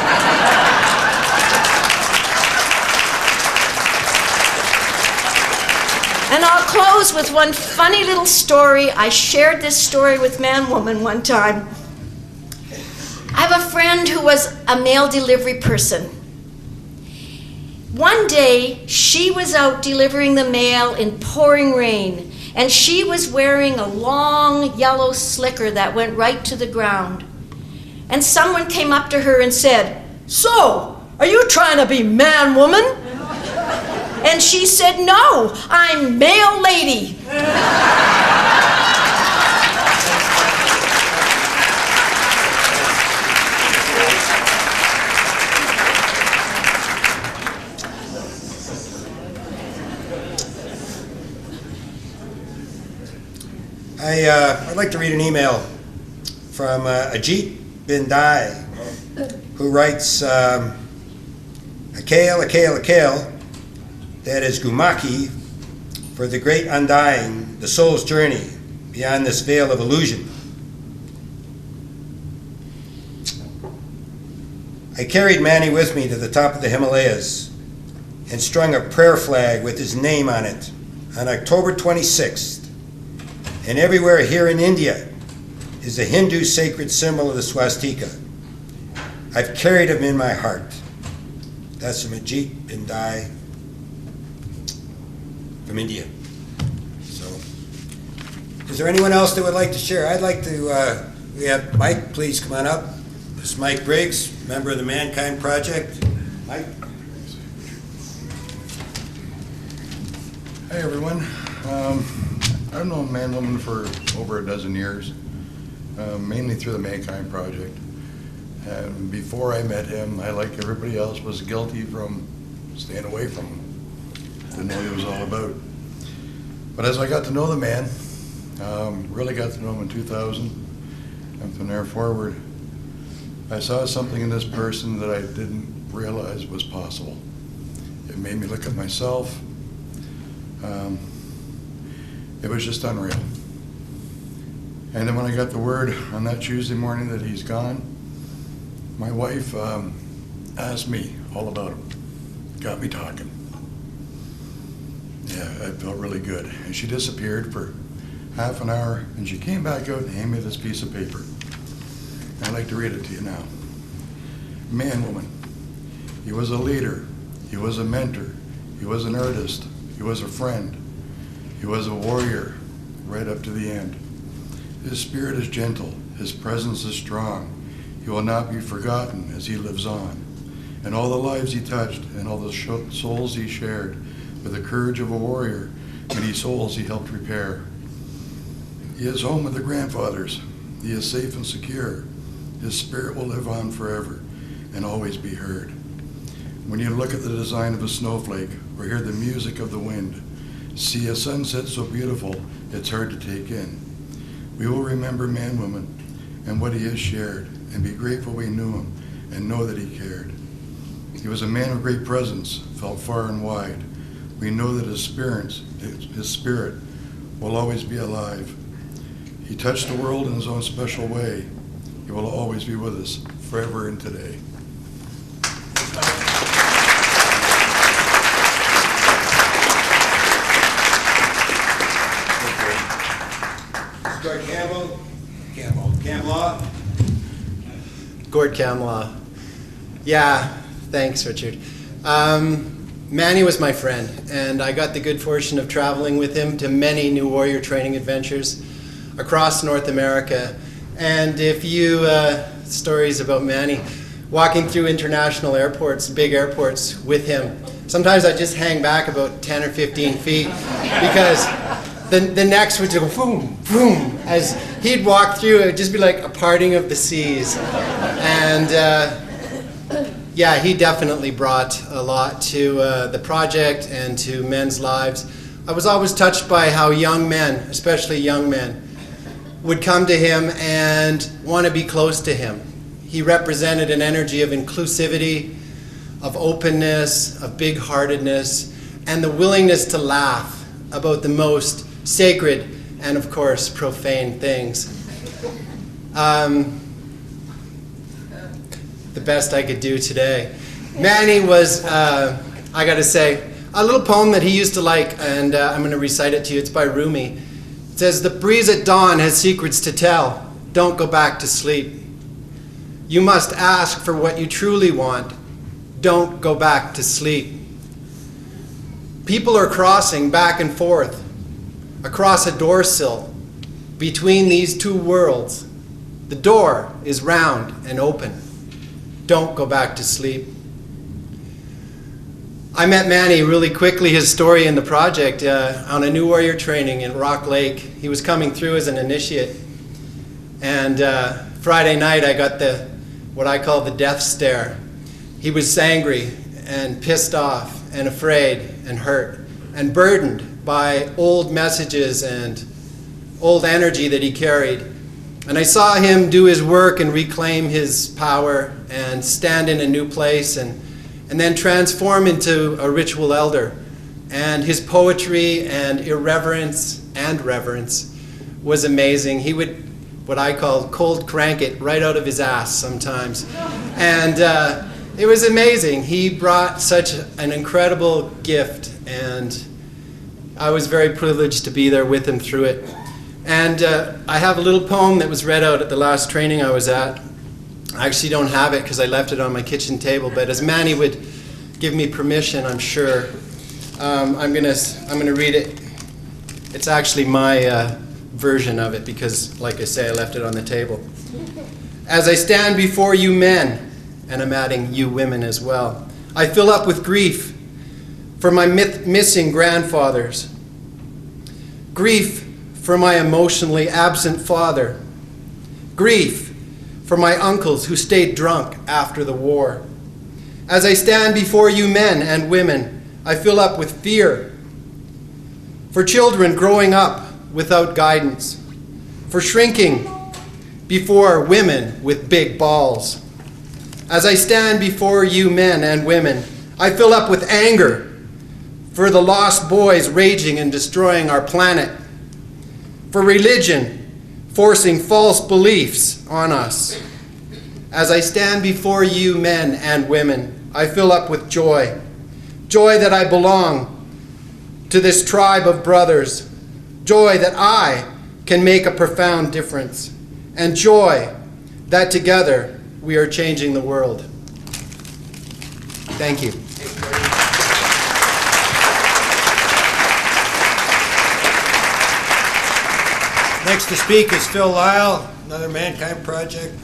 And I'll close with one funny little story. I shared this story with Manwoman one time. I have a friend who was a mail delivery person. One day, she was out delivering the mail in pouring rain, and she was wearing a long yellow slicker that went right to the ground. And someone came up to her and said, "So, are you trying to be man-woman?" And she said, "No, I'm male lady." I'd like to read an email from Ajit Bindai, who writes, a kale, that is Gumaki, for the great undying, the soul's journey beyond this veil of illusion. I carried Manny with me to the top of the Himalayas and strung a prayer flag with his name on it on October 26th. And everywhere here in India is a Hindu sacred symbol of the swastika. I've carried him in my heart. That's from Ajit Bindai from India. So, is there anyone else that would like to share? I'd like to, we have Mike, please come on up. This is Mike Briggs, member of the Mankind Project. Mike? Hi, everyone. I've known Manwoman for over a dozen years, mainly through the Mankind Project. And before I met him, I, like everybody else, was guilty from staying away from him. Didn't know what he was all about. But as I got to know the man, really got to know him in 2000, and from there forward, I saw something in this person that I didn't realize was possible. It made me look at myself. It was just unreal. And then when I got the word on that Tuesday morning that he's gone, my wife asked me all about him. Got me talking. Yeah, I felt really good. And she disappeared for half an hour, and she came back out and handed me this piece of paper. I'd like to read it to you now. Manwoman. He was a leader. He was a mentor. He was an artist. He was a friend. He was a warrior right up to the end. His spirit is gentle. His presence is strong. He will not be forgotten as he lives on. And all the lives he touched and all the souls he shared, with the courage of a warrior, many souls he helped repair. He is home with the grandfathers. He is safe and secure. His spirit will live on forever and always be heard. When you look at the design of a snowflake or hear the music of the wind, see a sunset so beautiful it's hard to take in. We will remember Manwoman and what he has shared and be grateful we knew him and know that he cared. He was a man of great presence, felt far and wide. We know that his spirit will always be alive. He touched the world in his own special way. He will always be with us forever and today. Gord Camlaw. Gord Camlaw. Yeah, thanks, Richard. Manny was my friend, and I got the good fortune of traveling with him to many new warrior training adventures across North America. And if you, stories about Manny, walking through international airports, big airports with him, sometimes I just hang back about 10 or 15 feet because the necks would just go boom, boom. As he'd walk through, it would just be like a parting of the seas. And yeah, he definitely brought a lot to the project and to men's lives. I was always touched by how young men, especially young men, would come to him and want to be close to him. He represented an energy of inclusivity, of openness, of big-heartedness, and the willingness to laugh about the most sacred and, of course, profane things. The best I could do today. Manny was, I gotta say, a little poem that he used to like, and I'm gonna recite it to you. It's by Rumi. It says, "The breeze at dawn has secrets to tell. Don't go back to sleep. You must ask for what you truly want. Don't go back to sleep. People are crossing back and forth. across a door sill, between these two worlds. The door is round and open. Don't go back to sleep. I met Manny really quickly, his story in the project, on a New Warrior training in Rock Lake. He was coming through as an initiate. And Friday night I got what I call the death stare. He was angry and pissed off and afraid and hurt and burdened by old messages and old energy that he carried. And I saw him do his work and reclaim his power and stand in a new place and then transform into a ritual elder. And his poetry and irreverence and reverence was amazing. He would, what I call, cold crank it right out of his ass sometimes. And it was amazing. He brought such an incredible gift, and I was very privileged to be there with him through it. And I have a little poem that was read out at the last training I was at. I actually don't have it because I left it on my kitchen table, but as Manny would give me permission, I'm sure, I'm gonna read it. It's actually my version of it because, like I say, I left it on the table. As I stand before you men, and I'm adding you women as well, I fill up with grief for my missing grandfathers, grief for my emotionally absent father, grief for my uncles who stayed drunk after the war. As I stand before you men and women, I fill up with fear for children growing up without guidance, for shrinking before women with big balls. As I stand before you men and women, I fill up with anger for the lost boys raging and destroying our planet, for religion forcing false beliefs on us. As I stand before you men and women, I fill up with joy, joy that I belong to this tribe of brothers, joy that I can make a profound difference, and joy that together we are changing the world. Thank you. Next to speak is Phil Lyle, another Mankind Project,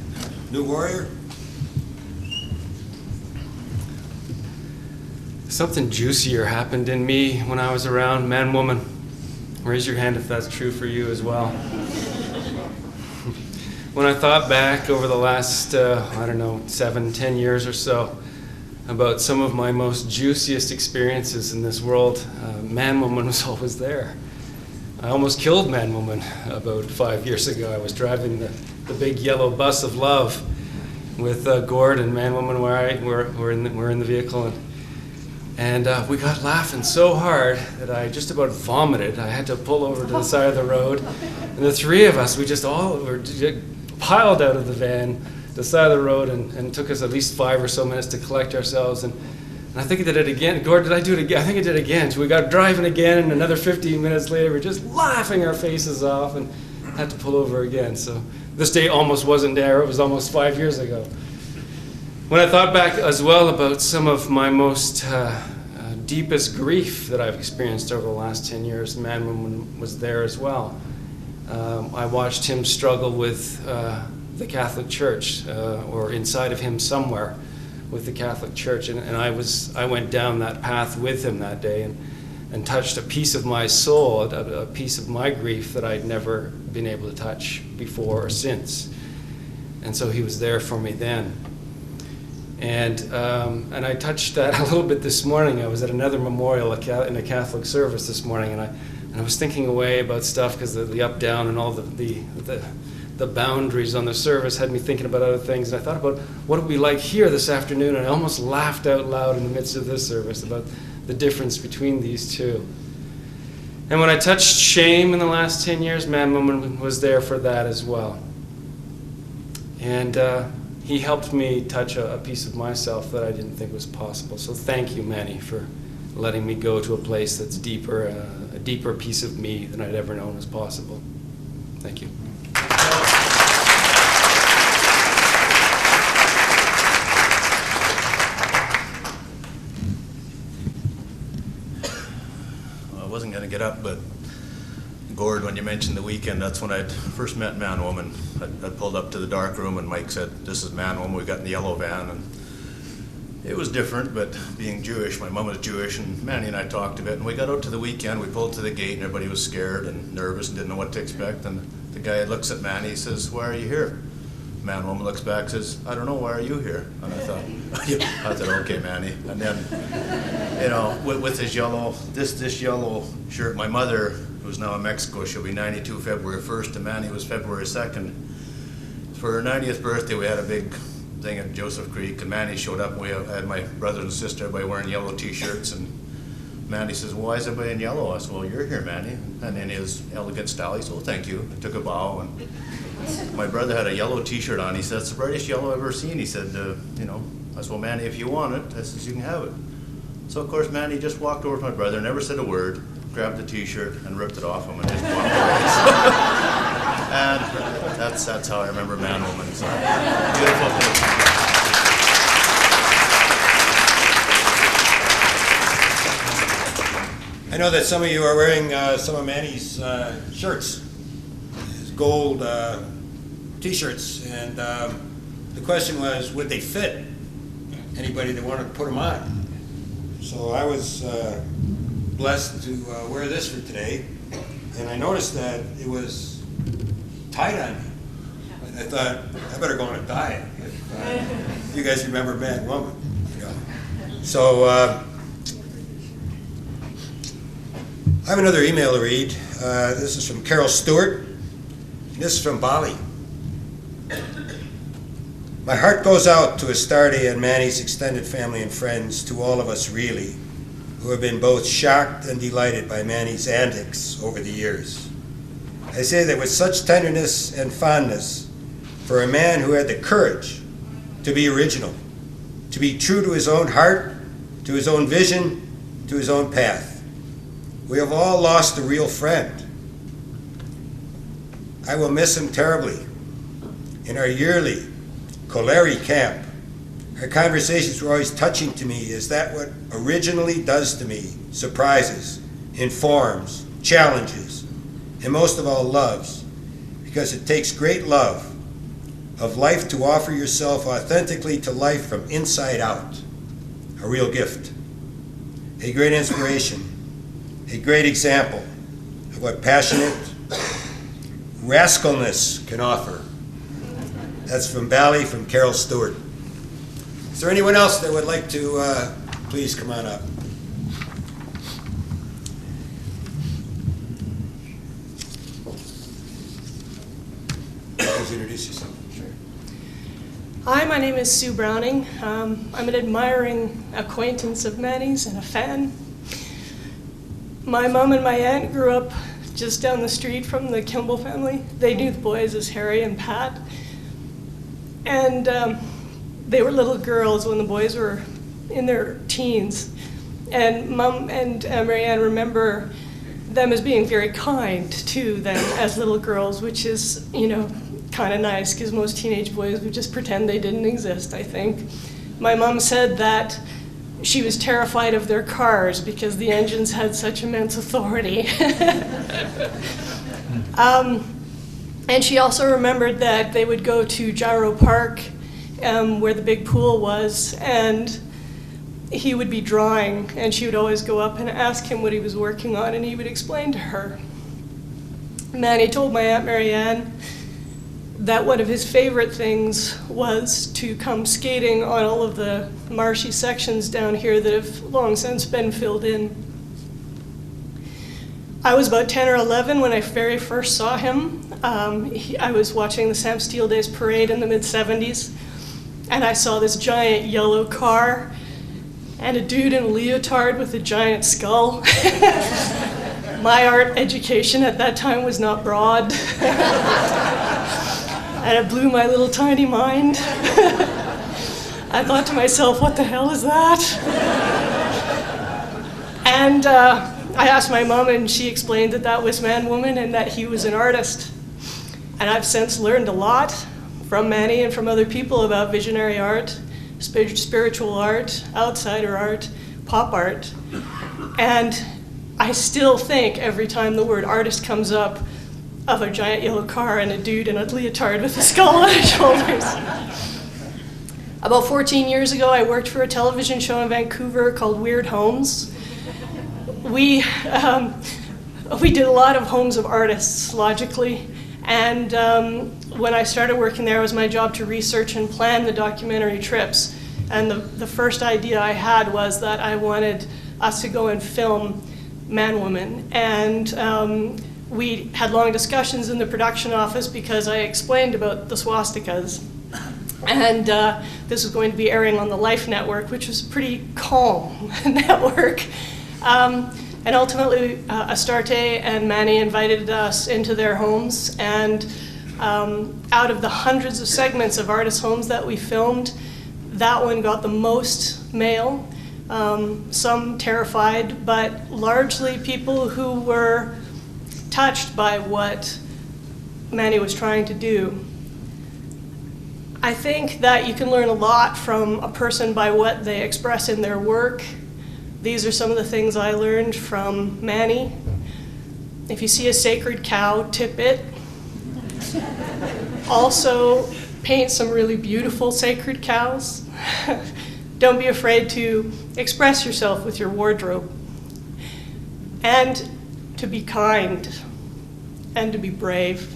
New Warrior. Something juicier happened in me when I was around Manwoman. Raise your hand if that's true for you as well. When I thought back over the last, 7, 10 years or so, about some of my most juiciest experiences in this world, Manwoman was always there. I almost killed Manwoman about 5 years ago. I was driving the big yellow bus of love with Gord and Manwoman we're in the vehicle, and we got laughing so hard that I just about vomited. I had to pull over to the side of the road, and the three of us, we just all were piled out of the van, the side of the road, and it took us at least 5 or so minutes to collect ourselves. And I think I did it again. Gord, did I do it again? I think I did it again. So we got driving again, and another 15 minutes later, we're just laughing our faces off and had to pull over again. So this day almost wasn't there. It was almost 5 years ago. When I thought back as well about some of my most deepest grief that I've experienced over the last 10 years, Manwoman was there as well. I watched him struggle with the Catholic Church, or inside of him somewhere with the Catholic Church, and I went down that path with him that day and touched a piece of my soul, a piece of my grief that I'd never been able to touch before or since. And so he was there for me then. And I touched that a little bit this morning. I was at another memorial in a Catholic service this morning, and I was thinking away about stuff because the up, down, and all the boundaries on the service had me thinking about other things. And I thought about what it would be like here this afternoon, and I almost laughed out loud in the midst of this service about the difference between these two. And when I touched shame in the last 10 years, Manwoman was there for that as well. And he helped me touch a piece of myself that I didn't think was possible. So thank you, Manny, for letting me go to a place that's deeper, a deeper piece of me than I'd ever known was possible. Thank you. I wasn't going to get up, but Gord, when you mentioned the weekend, that's when I'd first met Manwoman. I pulled up to the dark room and Mike said, "This is Manwoman, we got in the yellow van." And it was different, but being Jewish, my mom was Jewish, and Manny and I talked a bit. And we got out to the weekend, we pulled to the gate, and everybody was scared and nervous and didn't know what to expect. And the guy looks at Manny, he says, "Why are you here?" Manwoman looks back, says, "I don't know, why are you here?" And I thought, okay, Manny. And then, you know, with his yellow, this yellow shirt, my mother, who's now in Mexico, she'll be 92 February 1st, and Manny was February 2nd. For her 90th birthday, we had a big thing at Joseph Creek, and Manny showed up, and we had my brothers and sister, everybody wearing yellow t-shirts, and Manny says, "Well, why is everybody in yellow?" I said, "Well, you're here, Manny." And in his elegant style, he said, "Well, thank you." I took a bow, and my brother had a yellow t-shirt on. He said, "It's the brightest yellow I've ever seen." He said, you know, I said, "Well, Manny, if you want it," I says, "you can have it." So, of course, Manny just walked over to my brother, never said a word, grabbed the t-shirt and ripped it off him and just walked away. And that's how I remember Manwoman. So, beautiful. I know that some of you are wearing some of Manny's shirts, his gold t-shirts, and the question was, would they fit anybody that wanted to put them on? So I was blessed to wear this for today, and I noticed that it was tight on me. And I thought, I better go on a diet if you guys remember Manwoman. You know. So I have another email to read. This is from Carol Stewart. This is from Bali. My heart goes out to Astarte and Manny's extended family and friends, to all of us really, who have been both shocked and delighted by Manny's antics over the years. I say that with such tenderness and fondness for a man who had the courage to be original, to be true to his own heart, to his own vision, to his own path. We have all lost a real friend. I will miss him terribly. In our yearly Coleri camp, our conversations were always touching to me. Is that what originally does to me? Surprises, informs, challenges, and most of all loves, because it takes great love of life to offer yourself authentically to life from inside out. A real gift, a great inspiration, a great example of what passionate rascalness can offer. That's from Bali, from Carol Stewart. Is there anyone else that would like to please come on up? Please introduce yourself. Sure. Hi, my name is Sue Browning. I'm an admiring acquaintance of Manny's and a fan. My mom and my aunt grew up just down the street from the Kimball family. They knew the boys as Harry and Pat. And they were little girls when the boys were in their teens. And Mom and Marianne remember them as being very kind to them as little girls, which is, you know, kind of nice, because most teenage boys would just pretend they didn't exist, I think. My mom said that she was terrified of their cars because the engines had such immense authority. And she also remembered that they would go to Gyro Park, where the big pool was, and he would be drawing, and she would always go up and ask him what he was working on, and he would explain to her. Manny told my Aunt Marianne that one of his favorite things was to come skating on all of the marshy sections down here that have long since been filled in. I was about 10 or 11 when I very first saw him. I was watching the Sam Steele Days parade in the mid-70s, and I saw this giant yellow car and a dude in a leotard with a giant skull. My art education at that time was not broad. And it blew my little tiny mind. I thought to myself, what the hell is that? And I asked my mom, and she explained that that was Manwoman and that he was an artist. And I've since learned a lot from Manny and from other people about visionary art, spiritual art, outsider art, pop art. And I I still think every time the word artist comes up of a giant yellow car and a dude in a leotard with a skull on his shoulders. About 14 years ago, I worked for a television show in Vancouver called Weird Homes. We did a lot of homes of artists, logically, and when I started working there, it was my job to research and plan the documentary trips. And the first idea I had was that I wanted us to go and film Manwoman. And we had long discussions in the production office because I explained about the swastikas. And this was going to be airing on the Life Network, which was a pretty calm network. And ultimately, Astarte and Manny invited us into their homes. And out of the hundreds of segments of artist homes that we filmed, that one got the most mail. Some terrified, but largely people who were touched by what Manny was trying to do. I think that you can learn a lot from a person by what they express in their work. These are some of the things I learned from Manny. If you see a sacred cow, tip it. Also, paint some really beautiful sacred cows. Don't be afraid to express yourself with your wardrobe. And to be kind and to be brave.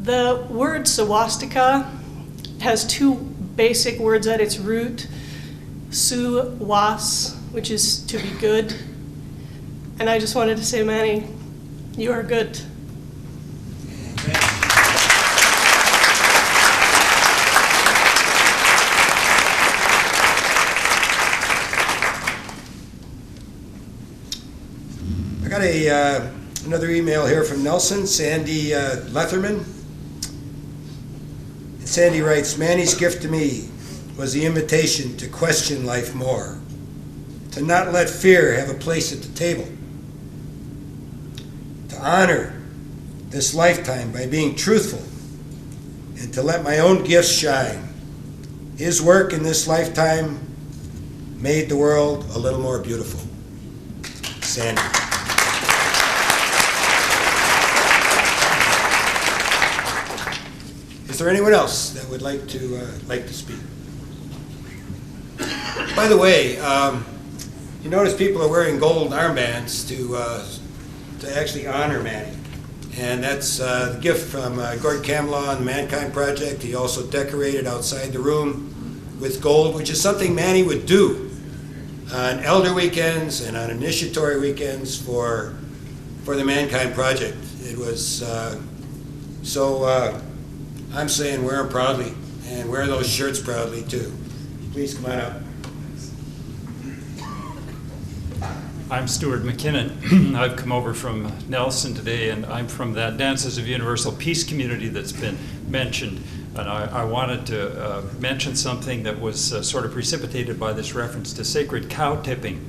The word swastika has two basic words at its root. Su was, which is to be good. And I just wanted to say, Manny, you are good. I got another email here from Nelson, Sandy Letherman. And Sandy writes, Manny's gift to me was the invitation to question life more, to not let fear have a place at the table, to honor this lifetime by being truthful, and to let my own gifts shine. His work in this lifetime made the world a little more beautiful. Sandy. Is there anyone else that would like to speak? By the way, you notice people are wearing gold armbands to actually honor Manny. And that's the gift from Gord Kamlaw and the Mankind Project. He also decorated outside the room with gold, which is something Manny would do on elder weekends and on initiatory weekends for the Mankind Project. It was I'm saying wear them proudly and wear those shirts proudly too. Please come on up. I'm Stuart McKinnon. I've come over from Nelson today, and I'm from that Dances of Universal Peace community that's been mentioned. And I wanted to mention something that was sort of precipitated by this reference to sacred cow tipping.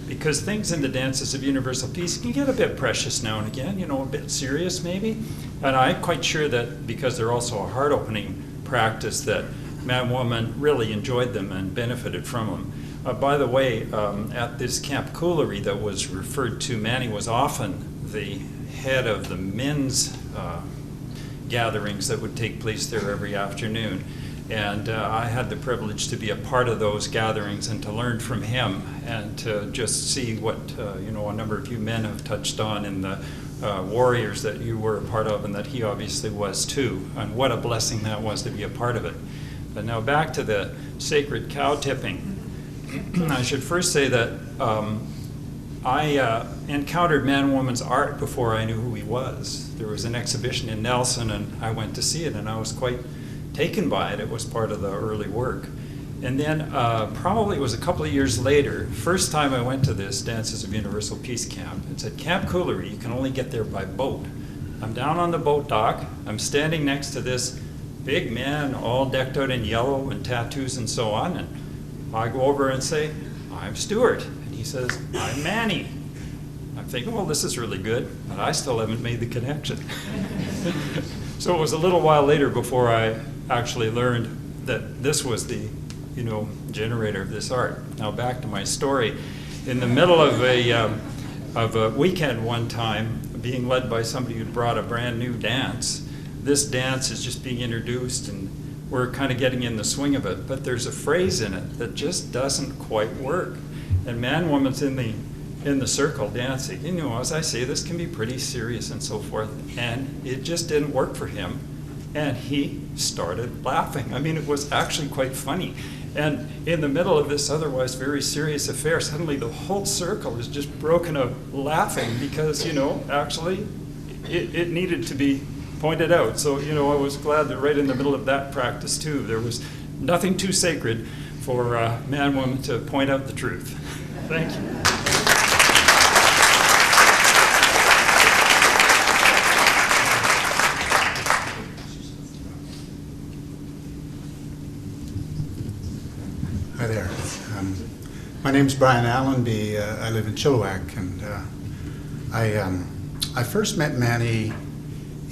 Because things in the Dances of Universal Peace can get a bit precious now and again, a bit serious maybe. And I'm quite sure that because they're also a heart-opening practice, that Manwoman really enjoyed them and benefited from them. By the way, at this Camp Coolery that was referred to, Manny was often the head of the men's gatherings that would take place there every afternoon. And I had the privilege to be a part of those gatherings and to learn from him and to just see what a number of you men have touched on in the warriors that you were a part of and that he obviously was too. And what a blessing that was to be a part of it. But now back to the sacred cow tipping. I should first say that I encountered Manwoman's art before I knew who he was. There was an exhibition in Nelson and I went to see it and I was quite taken by it. It was part of the early work. And then probably it was a couple of years later, first time I went to this Dances of Universal Peace Camp. It's at Camp Coolery. You can only get there by boat. I'm down on the boat dock. I'm standing next to this big man all decked out in yellow and tattoos and so on. And I go over and say, I'm Stuart. And he says, I'm Manny. I'm thinking, well, this is really good, but I still haven't made the connection. So it was a little while later before I actually learned that this was the, generator of this art. Now back to my story. In the middle of of a weekend one time being led by somebody who'd brought a brand new dance. This dance is just being introduced and we're kind of getting in the swing of it, but there's a phrase in it that just doesn't quite work. And Man-Woman's in the circle dancing. You know, as I say, this can be pretty serious and so forth, and it just didn't work for him. And he started laughing. I mean, it was actually quite funny. And in the middle of this otherwise very serious affair, suddenly the whole circle is just broken out laughing because, you know, actually it needed to be pointed out. So, you know, I was glad that right in the middle of that practice too, there was nothing too sacred for Man-Woman to point out the truth. Thank you. Hi there. My name's Brian Allenby. I live in Chilliwack, and I first met Manny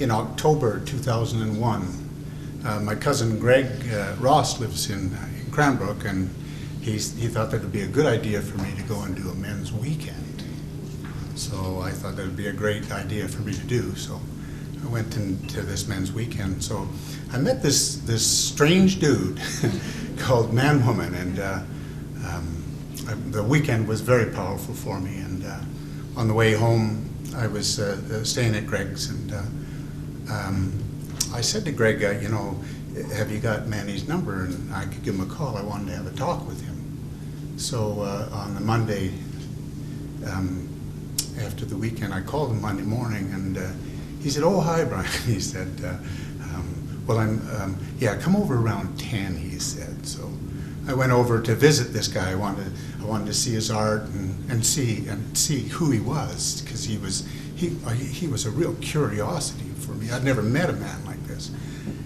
in October 2001. My cousin Greg Ross lives in Cranbrook, and he thought that it would be a good idea for me to go and do a men's weekend. So I thought that would be a great idea for me to do. So I went into this men's weekend. So I met this strange dude called Man-Woman, and the weekend was very powerful for me. And on the way home, I was staying at Greg's, and I said to Greg, you know, have you got Manny's number? And I could give him a call. I wanted to have a talk with him. So on the Monday, after the weekend, I called him Monday morning, and he said, "Oh, hi, Brian." He said, well, yeah, come over around 10, he said. So I went over to visit this guy. I wanted to see his art and see who he was, because he was a real curiosity for me. I'd never met a man like this.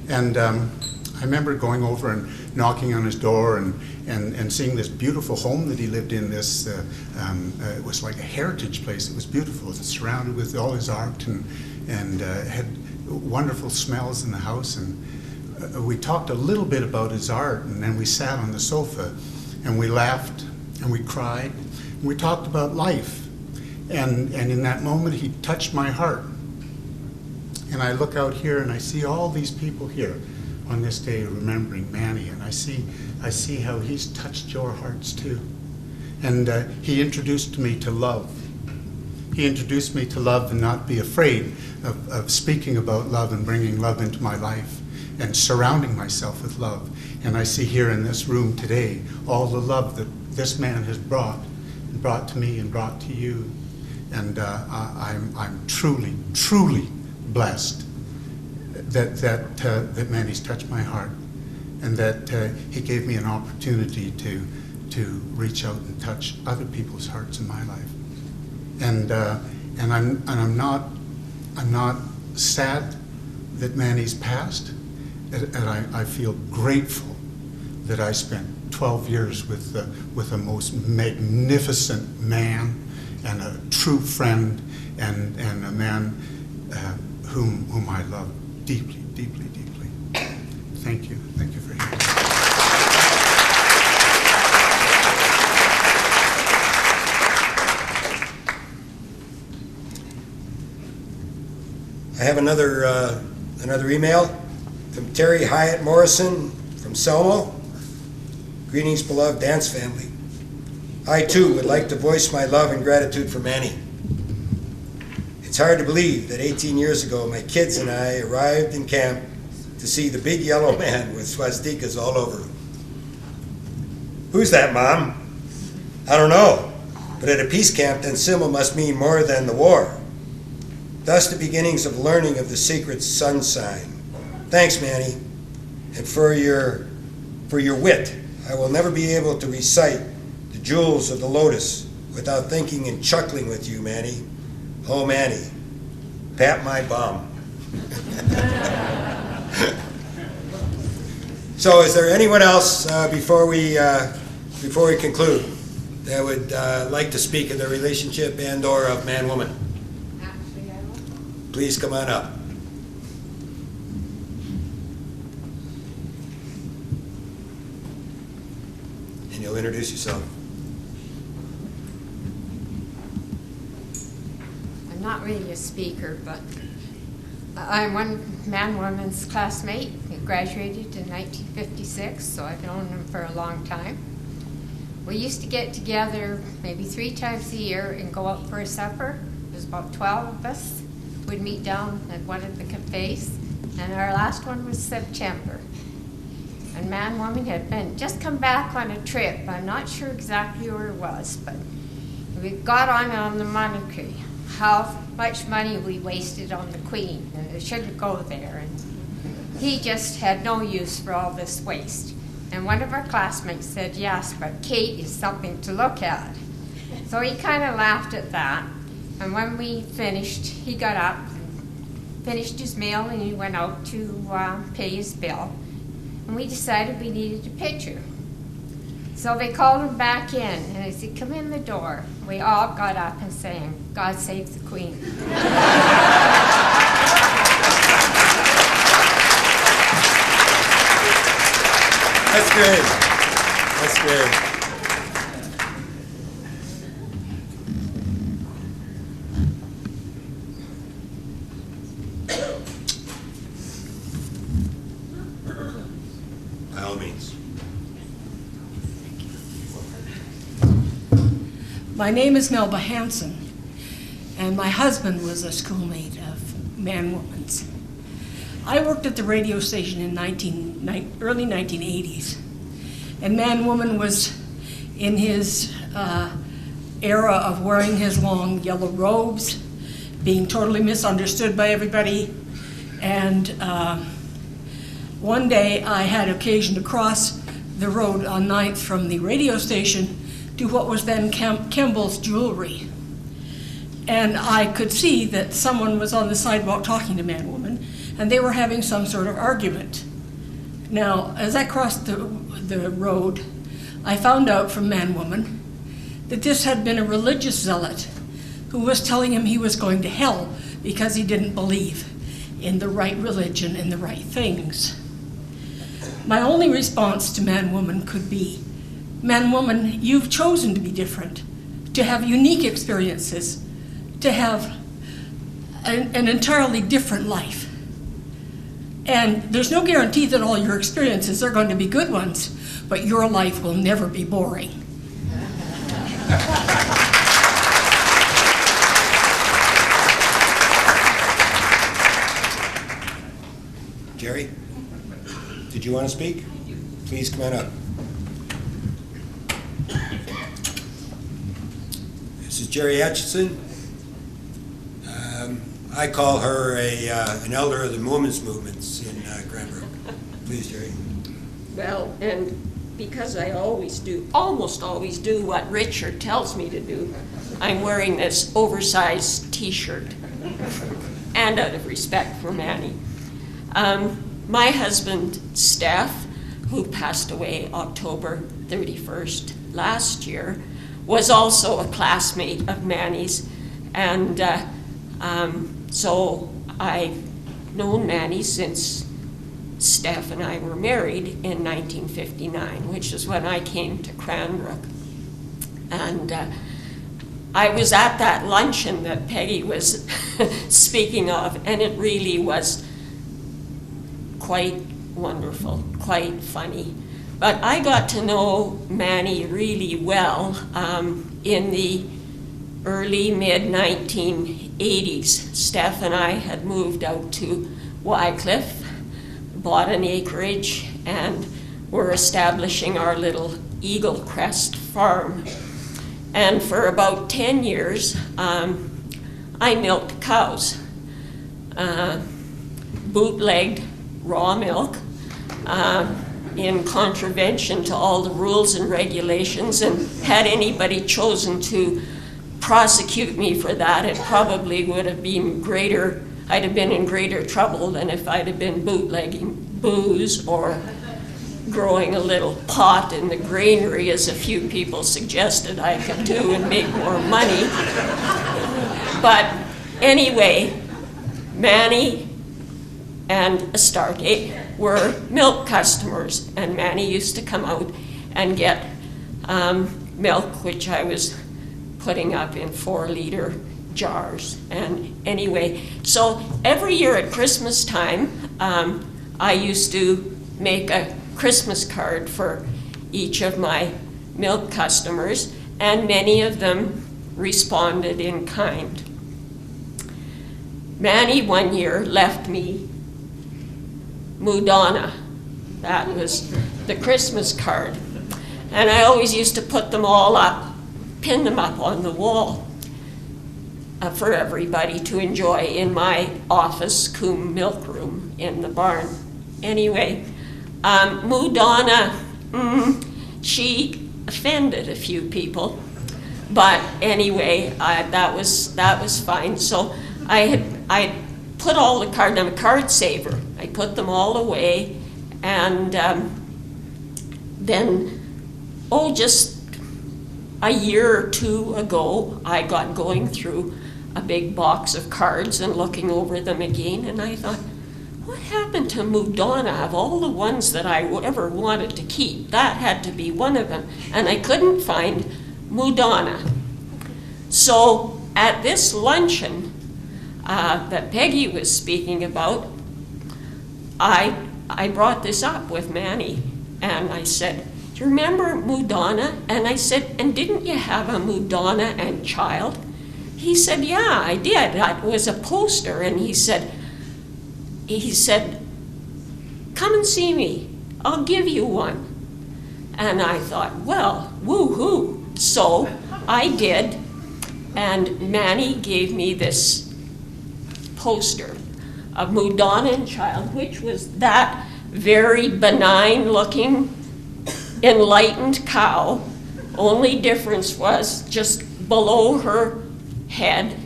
And I remember going over and knocking on his door and seeing this beautiful home that he lived in. This it was like a heritage place. It was beautiful. It was surrounded with all his art and had wonderful smells in the house. And we talked a little bit about his art, and then we sat on the sofa and we laughed and we cried and we talked about life. And in that moment, he touched my heart. And I look out here and I see all these people here on this day remembering Manny, and I see how he's touched your hearts too. And he introduced me to love. He introduced me to love and not be afraid of speaking about love and bringing love into my life and surrounding myself with love. And I see here in this room today all the love that this man has brought to me and brought to you. And I'm truly, truly blessed that Manny's touched my heart, and that he gave me an opportunity to reach out and touch other people's hearts in my life. And I'm not sad that Manny's passed, and I feel grateful that I spent 12 years with a most magnificent man and a true friend and a man whom I love deeply, deeply, deeply. Thank you. Thank you for hearing me. I have another email from Terry Hyatt Morrison from Selmo. Greetings, beloved dance family. I too would like to voice my love and gratitude for Manny. It's hard to believe that 18 years ago my kids and I arrived in camp to see the big yellow man with swastikas all over him. Who's that, Mom? I don't know, but at a peace camp that symbol must mean more than the war. Thus the beginnings of learning of the sacred sun sign. Thanks, Manny, and for your wit. I will never be able to recite the jewels of the lotus without thinking and chuckling with you, Manny. Oh, Manny, pat my bum. So is there anyone else before we conclude that would like to speak of the relationship and or of man-woman? Please come on up. And you'll introduce yourself. I'm not really a speaker, but I'm one Man-Woman's classmate who graduated in 1956, so I've known him for a long time. We used to get together maybe 3 times a year and go out for a supper. There's about 12 of us. We'd meet down at one of the cafes, and our last one was September. And Man-Woman had just come back on a trip. I'm not sure exactly where it was, but we got on the monarchy, how much money we wasted on the Queen, and it shouldn't go there. And he just had no use for all this waste. And one of our classmates said, yes, but Kate is something to look at. So he kind of laughed at that. And when we finished, he got up, finished his meal, and he went out to pay his bill. And we decided we needed a picture. So they called him back in, and they said, come in the door. We all got up and sang, God Save the Queen. That's great. That's great. By all means. My name is Melba Hansen, and my husband was a schoolmate of Man-Woman's. I worked at the radio station in early 1980s, and Man-Woman was in his era of wearing his long yellow robes, being totally misunderstood by everybody, and one day I had occasion to cross the road on 9th from the radio station to what was then Kimball's Jewelry. And I could see that someone was on the sidewalk talking to Man-Woman, and they were having some sort of argument. Now, as I crossed the road, I found out from Man-Woman that this had been a religious zealot who was telling him he was going to hell because he didn't believe in the right religion and the right things. My only response to Man-Woman could be, Man-Woman, you've chosen to be different, to have unique experiences, to have an entirely different life. And there's no guarantee that all your experiences are going to be good ones, but your life will never be boring. Jerry, did you want to speak? Please come on up. This is Jerry Atchison. I call her an elder of the women's movements in Cranbrook. Please, Jerry. Well, and because I almost always do what Richard tells me to do, I'm wearing this oversized t-shirt, and out of respect for Manny. My husband, Steph, who passed away October 31st last year, was also a classmate of Manny's, and so I've known Manny since Steph and I were married in 1959, which is when I came to Cranbrook. And I was at that luncheon that Peggy was speaking of, and it really was quite wonderful, quite funny. But I got to know Manny really well in the early, mid-1980s. Steph and I had moved out to Wycliffe, bought an acreage, and were establishing our little Eagle Crest farm. And for about 10 years, I milked cows, bootlegged raw milk, in contravention to all the rules and regulations, and had anybody chosen to prosecute me for that, it probably would have been greater, I'd have been in greater trouble than if I'd have been bootlegging booze or growing a little pot in the granary, as a few people suggested I could do and make more money. But anyway, Manny and Astarte were milk customers, and Manny used to come out and get milk, which I was putting up in 4-liter jars. And anyway, so every year at Christmas time, I used to make a Christmas card for each of my milk customers, and many of them responded in kind. Manny one year left me Moodonna. That was the Christmas card. And I always used to put them all up, pin them up on the wall for everybody to enjoy in my office, cum milk room in the barn. Anyway, Moodonna, she offended a few people, but anyway, that was fine. So I put all the cards. I'm a card saver. I put them all away, and then, just a year or two ago, I got going through a big box of cards and looking over them again, and I thought, what happened to Moodonna? Of all the ones that I ever wanted to keep, that had to be one of them, and I couldn't find Moodonna. So at this luncheon that Peggy was speaking about, I brought this up with Manny, and I said, do you remember Moodonna? And I said, and didn't you have a Moodonna and child? He said, yeah, I did. That was a poster. And he said, come and see me. I'll give you one. And I thought, well, woo-hoo. So I did, and Manny gave me this poster of Moodonna and child, which was that very benign-looking, enlightened cow. Only difference was just below her head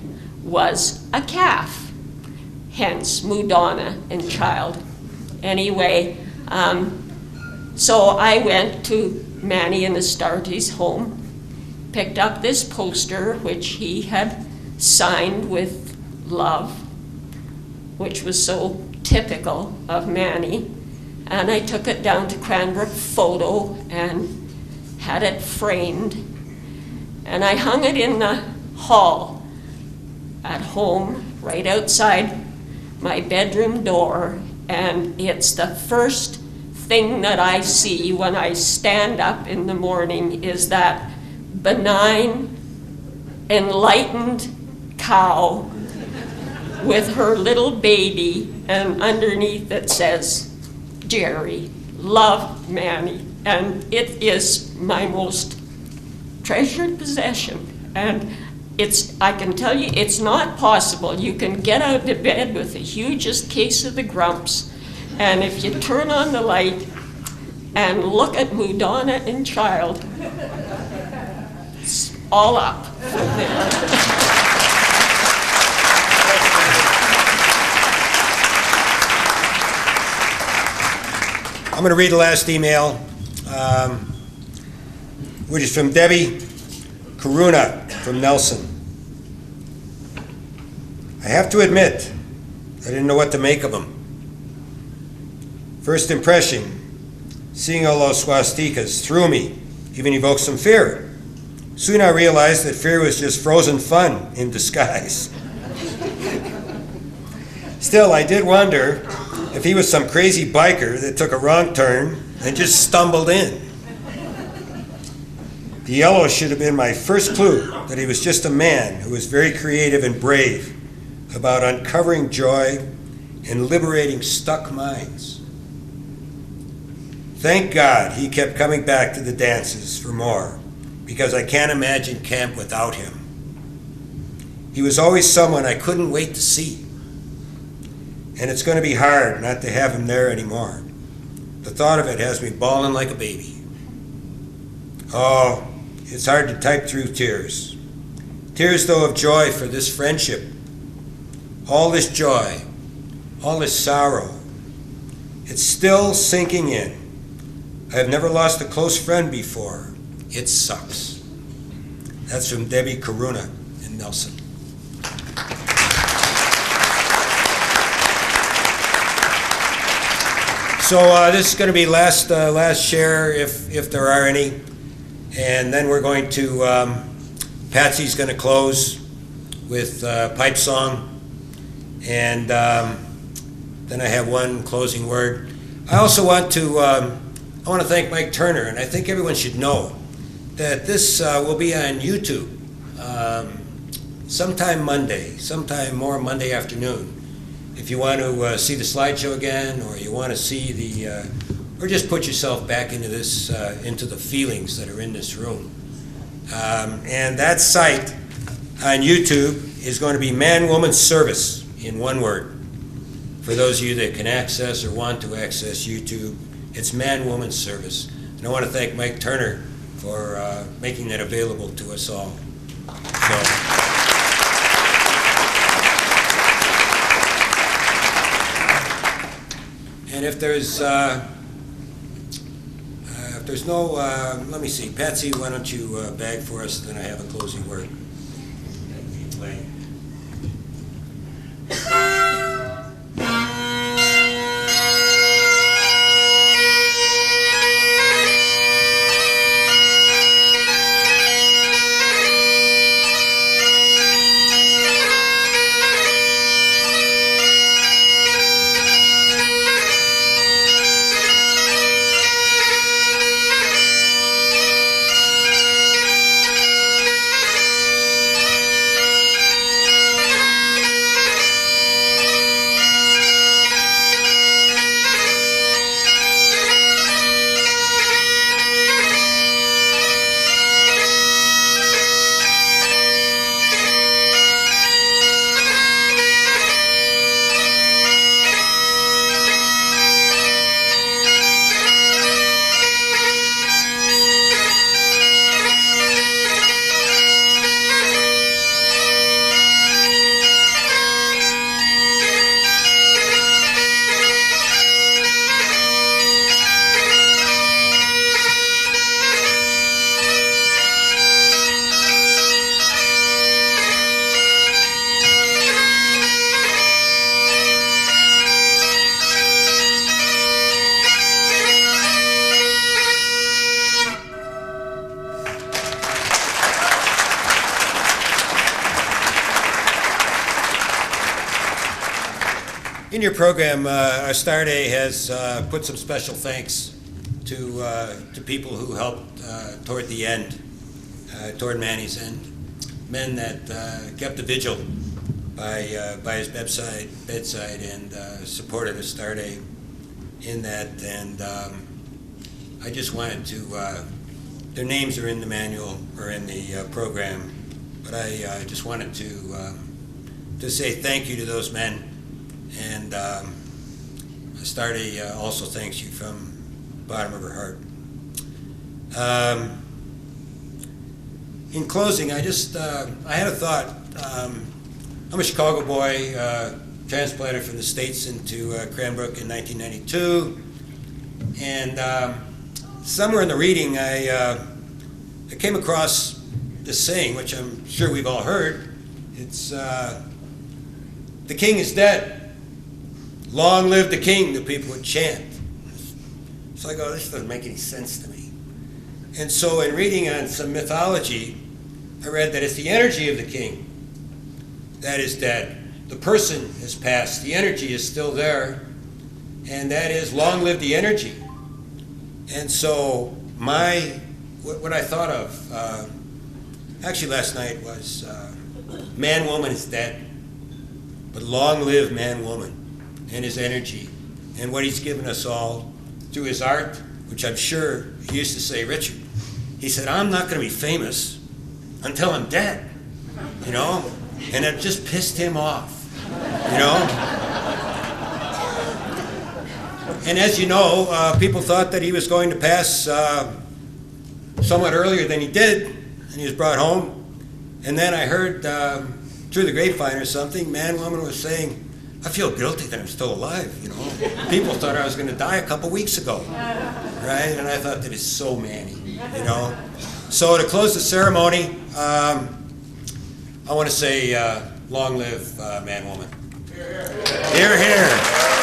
was a calf, hence Moodonna and child. Anyway, so I went to Manny and Astarte's home, picked up this poster, which he had signed with love, which was so typical of Manny, and I took it down to Cranbrook Photo and had it framed, and I hung it in the hall at home, right outside my bedroom door, and it's the first thing that I see when I stand up in the morning is that benign, enlightened cow with her little baby, and underneath it says, Jerry, love Manny. And it is my most treasured possession. And I can tell you, it's not possible. You can get out of bed with the hugest case of the grumps, and if you turn on the light and look at Moodonna and child, it's all up from there. I'm going to read the last email, which is from Debbie Karuna from Nelson. I have to admit, I didn't know what to make of them. First impression, seeing all those swastikas threw me, even evoked some fear. Soon I realized that fear was just frozen fun in disguise. Still, I did wonder if he was some crazy biker that took a wrong turn and just stumbled in. The yellow should have been my first clue that he was just a man who was very creative and brave about uncovering joy and liberating stuck minds. Thank God he kept coming back to the dances for more, because I can't imagine camp without him. He was always someone I couldn't wait to see. And it's going to be hard not to have him there anymore. The thought of it has me bawling like a baby. Oh, it's hard to type through tears. Tears, though, of joy for this friendship. All this joy, all this sorrow. It's still sinking in. I have never lost a close friend before. It sucks. That's from Debbie Karuna in Nelson. So this is going to be last share, if there are any, and then we're going to, Patsy's going to close with pipe song, and then I have one closing word. I also want to thank Mike Turner, and I think everyone should know that this will be on YouTube sometime Monday, sometime more Monday afternoon. If you want to see the slideshow again, or you want to see or just put yourself back into this, into the feelings that are in this room. And that site on YouTube is going to be Man-Woman Service, in one word. For those of you that can access or want to access YouTube, it's Man-Woman Service. And I want to thank Mike Turner for making that available to us all. And if there's no, let me see, Patsy, why don't you bag for us, then I have a closing word. In your program, our Star Day has put some special thanks to people who helped toward the end, toward Manny's end. Men that kept the vigil by his bedside and supported the Star Day in that. And I just wanted to, their names are in the manual or in the program, but I just wanted to say thank you to those men. And Star Day also thanks you from the bottom of her heart. In closing, I had a thought. I'm a Chicago boy, transplanted from the States into Cranbrook in 1992. And somewhere in the reading, I came across this saying, which I'm sure we've all heard. It's, the king is dead. Long live the king, the people would chant. So I go, this doesn't make any sense to me. And so in reading on some mythology, I read that it's the energy of the king that is dead. The person has passed, the energy is still there, and that is long live the energy. And so what I thought of, actually last night was, Man-Woman is dead, but long live Man-Woman and his energy, and what he's given us all through his art, which I'm sure he used to say, Richard, he said, I'm not going to be famous until I'm dead, you know? And it just pissed him off, you know? And as you know, people thought that he was going to pass somewhat earlier than he did, and he was brought home. And then I heard through the grapevine or something, Man-Woman was saying, I feel guilty that I'm still alive, you know. People thought I was going to die a couple weeks ago, right? And I thought that is so Manny, you know. So to close the ceremony, I want to say, long live Man-Woman. Hear, hear.